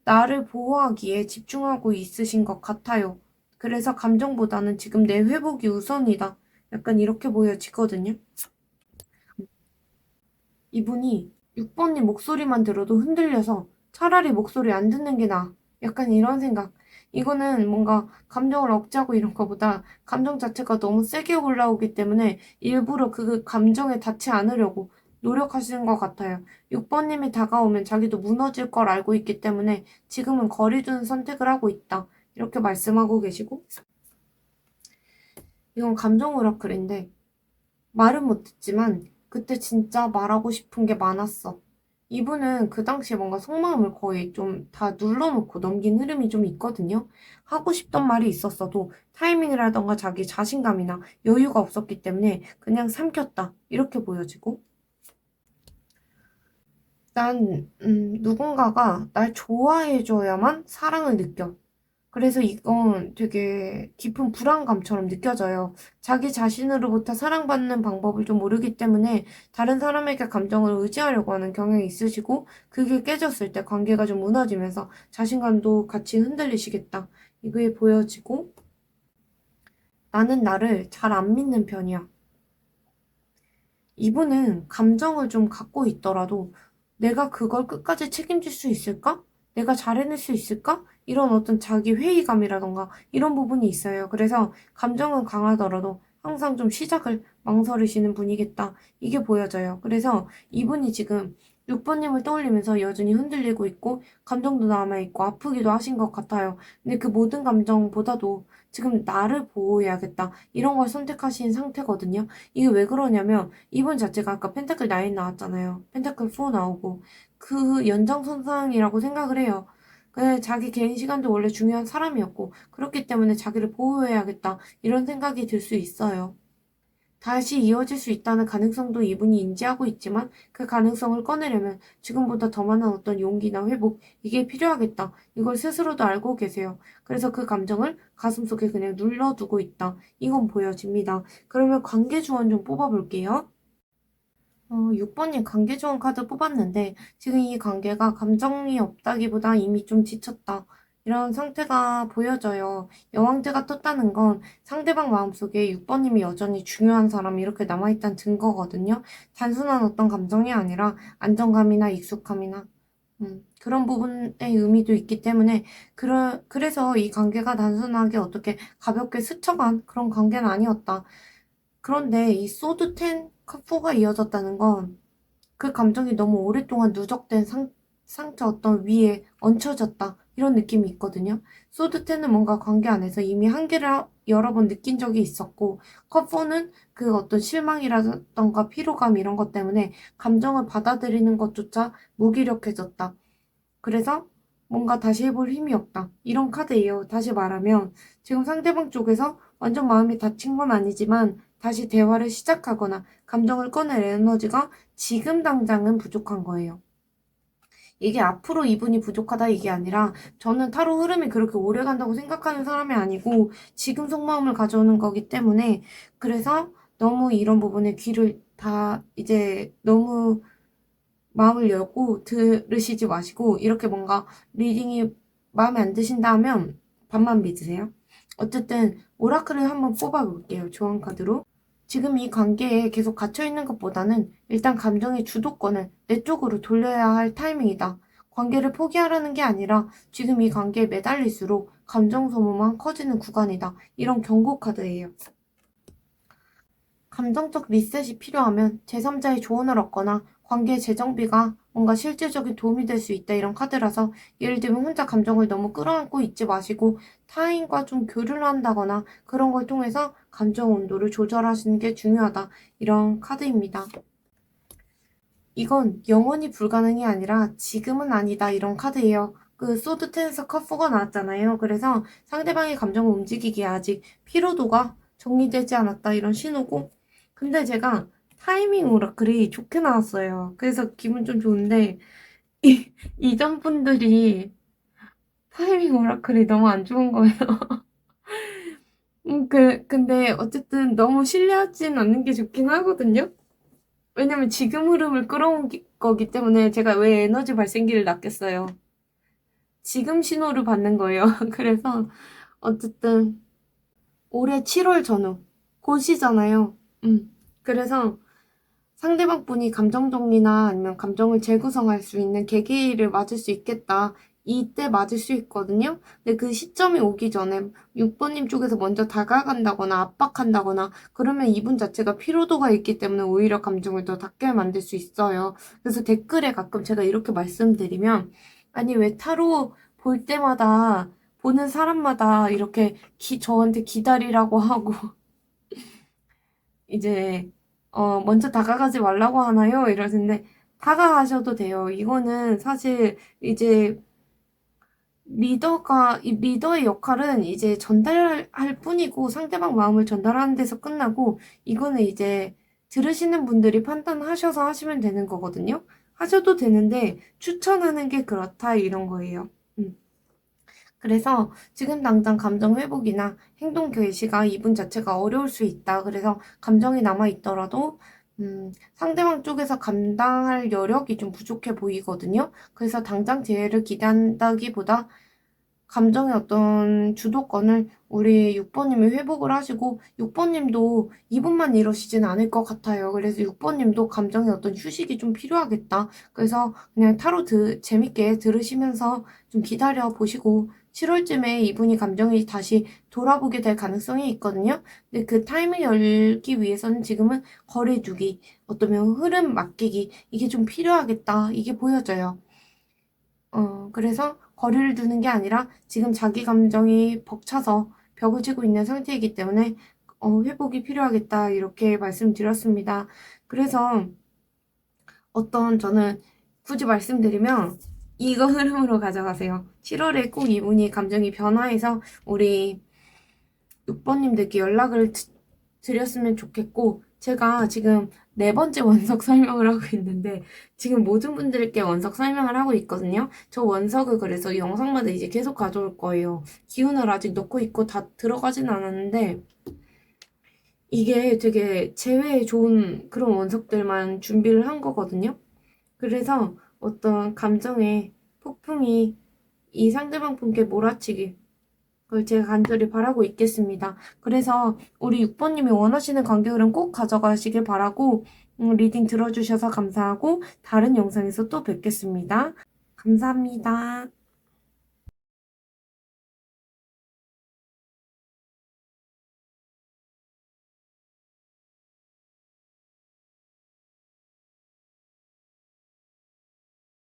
나를 보호하기에 집중하고 있으신 것 같아요. 그래서 감정보다는 지금 내 회복이 우선이다. 약간 이렇게 보여지거든요. 이분이 6번님 목소리만 들어도 흔들려서 차라리 목소리 안 듣는 게 나아. 약간 이런 생각. 이거는 뭔가 감정을 억제하고 이런 거보다 감정 자체가 너무 세게 올라오기 때문에 일부러 그 감정에 닿지 않으려고 노력하시는 것 같아요. 6번님이 다가오면 자기도 무너질 걸 알고 있기 때문에 지금은 거리 두는 선택을 하고 있다. 이렇게 말씀하고 계시고, 이건 감정 오라클인데 말은 못했지만 그때 진짜 말하고 싶은 게 많았어. 이분은 그 당시에 뭔가 속마음을 거의 좀 다 눌러놓고 넘긴 흐름이 좀 있거든요. 하고 싶던 말이 있었어도 타이밍이라던가 자기 자신감이나 여유가 없었기 때문에 그냥 삼켰다. 이렇게 보여지고. 누군가가 날 좋아해줘야만 사랑을 느껴. 그래서 이건 되게 깊은 불안감처럼 느껴져요. 자기 자신으로부터 사랑받는 방법을 좀 모르기 때문에 다른 사람에게 감정을 의지하려고 하는 경향이 있으시고, 그게 깨졌을 때 관계가 좀 무너지면서 자신감도 같이 흔들리시겠다. 이게 보여지고, 나는 나를 잘 안 믿는 편이야. 이분은 감정을 좀 갖고 있더라도 내가 그걸 끝까지 책임질 수 있을까? 내가 잘 해낼 수 있을까? 이런 어떤 자기 회의감이라던가 이런 부분이 있어요. 그래서 감정은 강하더라도 항상 좀 시작을 망설이시는 분이겠다. 이게 보여져요. 그래서 이분이 지금 6번님을 떠올리면서 여전히 흔들리고 있고 감정도 남아있고 아프기도 하신 것 같아요. 근데 그 모든 감정보다도 지금 나를 보호해야겠다. 이런 걸 선택하신 상태거든요. 이게 왜 그러냐면 이분 자체가 아까 펜타클 9 나왔잖아요. 펜타클 4 나오고 그 연장선상이라고 생각을 해요. 자기 개인 시간도 원래 중요한 사람이었고 그렇기 때문에 자기를 보호해야겠다 이런 생각이 들 수 있어요. 다시 이어질 수 있다는 가능성도 이분이 인지하고 있지만 그 가능성을 꺼내려면 지금보다 더 많은 어떤 용기나 회복 이게 필요하겠다. 이걸 스스로도 알고 계세요. 그래서 그 감정을 가슴속에 그냥 눌러두고 있다. 이건 보여집니다. 그러면 관계 주원 좀 뽑아볼게요. 6번님 관계 좋은 카드 뽑았는데 지금 이 관계가 감정이 없다기보다 이미 좀 지쳤다. 이런 상태가 보여져요. 여왕제가 떴다는 건 상대방 마음속에 6번님이 여전히 중요한 사람이 이렇게 남아있다는 증거거든요. 단순한 어떤 감정이 아니라 안정감이나 익숙함이나 그런 부분의 의미도 있기 때문에 그래서 이 관계가 단순하게 어떻게 가볍게 스쳐간 그런 관계는 아니었다. 그런데 이 소드 10 컵4가 이어졌다는 건 그 감정이 너무 오랫동안 누적된 상처 어떤 위에 얹혀졌다. 이런 느낌이 있거든요. 소드 10은 뭔가 관계 안에서 이미 한계를 여러 번 느낀 적이 있었고, 컵4는 그 어떤 실망이라던가 피로감 이런 것 때문에 감정을 받아들이는 것조차 무기력해졌다. 그래서 뭔가 다시 해볼 힘이 없다. 이런 카드예요. 다시 말하면 지금 상대방 쪽에서 완전 마음이 다친 건 아니지만 다시 대화를 시작하거나 감정을 꺼낼 에너지가 지금 당장은 부족한 거예요. 이게 앞으로 이분이 부족하다 이게 아니라 저는 타로 흐름이 그렇게 오래 간다고 생각하는 사람이 아니고 지금 속마음을 가져오는 거기 때문에 그래서 너무 이런 부분에 귀를 다 이제 너무 마음을 열고 들으시지 마시고 이렇게 뭔가 리딩이 마음에 안 드신다 하면 반만 믿으세요. 어쨌든 오라클을 한번 뽑아볼게요. 조언 카드로. 지금 이 관계에 계속 갇혀있는 것보다는 일단 감정의 주도권을 내 쪽으로 돌려야 할 타이밍이다. 관계를 포기하라는 게 아니라 지금 이 관계에 매달릴수록 감정 소모만 커지는 구간이다. 이런 경고 카드예요. 감정적 리셋이 필요하면 제3자의 조언을 얻거나 관계 재정비가 뭔가 실질적인 도움이 될 수 있다 이런 카드라서 예를 들면 혼자 감정을 너무 끌어안고 있지 마시고 타인과 좀 교류를 한다거나 그런 걸 통해서 감정 온도를 조절하시는 게 중요하다 이런 카드입니다. 이건 영원히 불가능이 아니라 지금은 아니다 이런 카드예요. 그 소드 텐에서 컵4가 나왔잖아요. 그래서 상대방의 감정을 움직이기에 아직 피로도가 정리되지 않았다 이런 신호고 근데 제가 타이밍 오라클이 좋게 나왔어요. 그래서 기분 좀 좋은데 이전 분들이 타이밍 오라클이 너무 안 좋은 거예요. 근데 어쨌든 너무 신뢰하진 않는 게 좋긴 하거든요. 왜냐면 지금 흐름을 끌어온 거기 때문에 제가 왜 에너지 발생기를 놨겠어요. 지금 신호를 받는 거예요. 그래서 어쨌든 올해 7월 전후 곧이잖아요. 그래서 상대방 분이 감정 정리나 아니면 감정을 재구성할 수 있는 계기를 맞을 수 있겠다. 이때 맞을 수 있거든요. 근데 그 시점이 오기 전에 6번님 쪽에서 먼저 다가간다거나 압박한다거나 그러면 이분 자체가 피로도가 있기 때문에 오히려 감정을 더 닫게 만들 수 있어요. 그래서 댓글에 가끔 제가 이렇게 말씀드리면 아니 왜 타로 볼 때마다 보는 사람마다 이렇게 저한테 기다리라고 하고 이제 먼저 다가가지 말라고 하나요? 이러는데 다가가셔도 돼요. 이거는 사실 이제 이 리더의 역할은 이제 전달할 뿐이고 상대방 마음을 전달하는 데서 끝나고 이거는 이제 들으시는 분들이 판단하셔서 하시면 되는 거거든요. 하셔도 되는데 추천하는 게 그렇다 이런 거예요. 그래서 지금 당장 감정 회복이나 행동 개시가 이분 자체가 어려울 수 있다. 그래서 감정이 남아있더라도 상대방 쪽에서 감당할 여력이 좀 부족해 보이거든요. 그래서 당장 재해를 기대한다기보다 감정의 어떤 주도권을 우리 6번님이 회복을 하시고 6번님도 이분만 이러시진 않을 것 같아요. 그래서 6번님도 감정의 어떤 휴식이 좀 필요하겠다. 그래서 그냥 타로 재밌게 들으시면서 좀 기다려 보시고 7월쯤에 이분이 감정이 다시 돌아보게 될 가능성이 있거든요. 근데 그 타임을 열기 위해서는 지금은 거리 두기, 어떠면 흐름 맡기기 이게 좀 필요하겠다. 이게 보여져요. 그래서 거리를 두는 게 아니라 지금 자기 감정이 벅차서 벽을 치고 있는 상태이기 때문에 회복이 필요하겠다 이렇게 말씀드렸습니다. 그래서 저는 굳이 말씀드리면 이거 흐름으로 가져가세요. 7월에 꼭 이분이 감정이 변화해서 우리 6번님들께 연락을 드렸으면 좋겠고 제가 지금 4번째 원석 설명을 하고 있는데 지금 모든 분들께 원석 설명을 하고 있거든요. 저 원석을 그래서 영상마다 이제 계속 가져올 거예요. 기운을 아직 넣고 있고 다 들어가진 않았는데 이게 되게 재회에 좋은 그런 원석들만 준비를 한 거거든요. 그래서 어떤 감정의 폭풍이 이 상대방 분께 몰아치기 그걸 제가 간절히 바라고 있겠습니다. 그래서 우리 6번님이 원하시는 관계 흐름 꼭 가져가시길 바라고 리딩 들어주셔서 감사하고 다른 영상에서 또 뵙겠습니다. 감사합니다.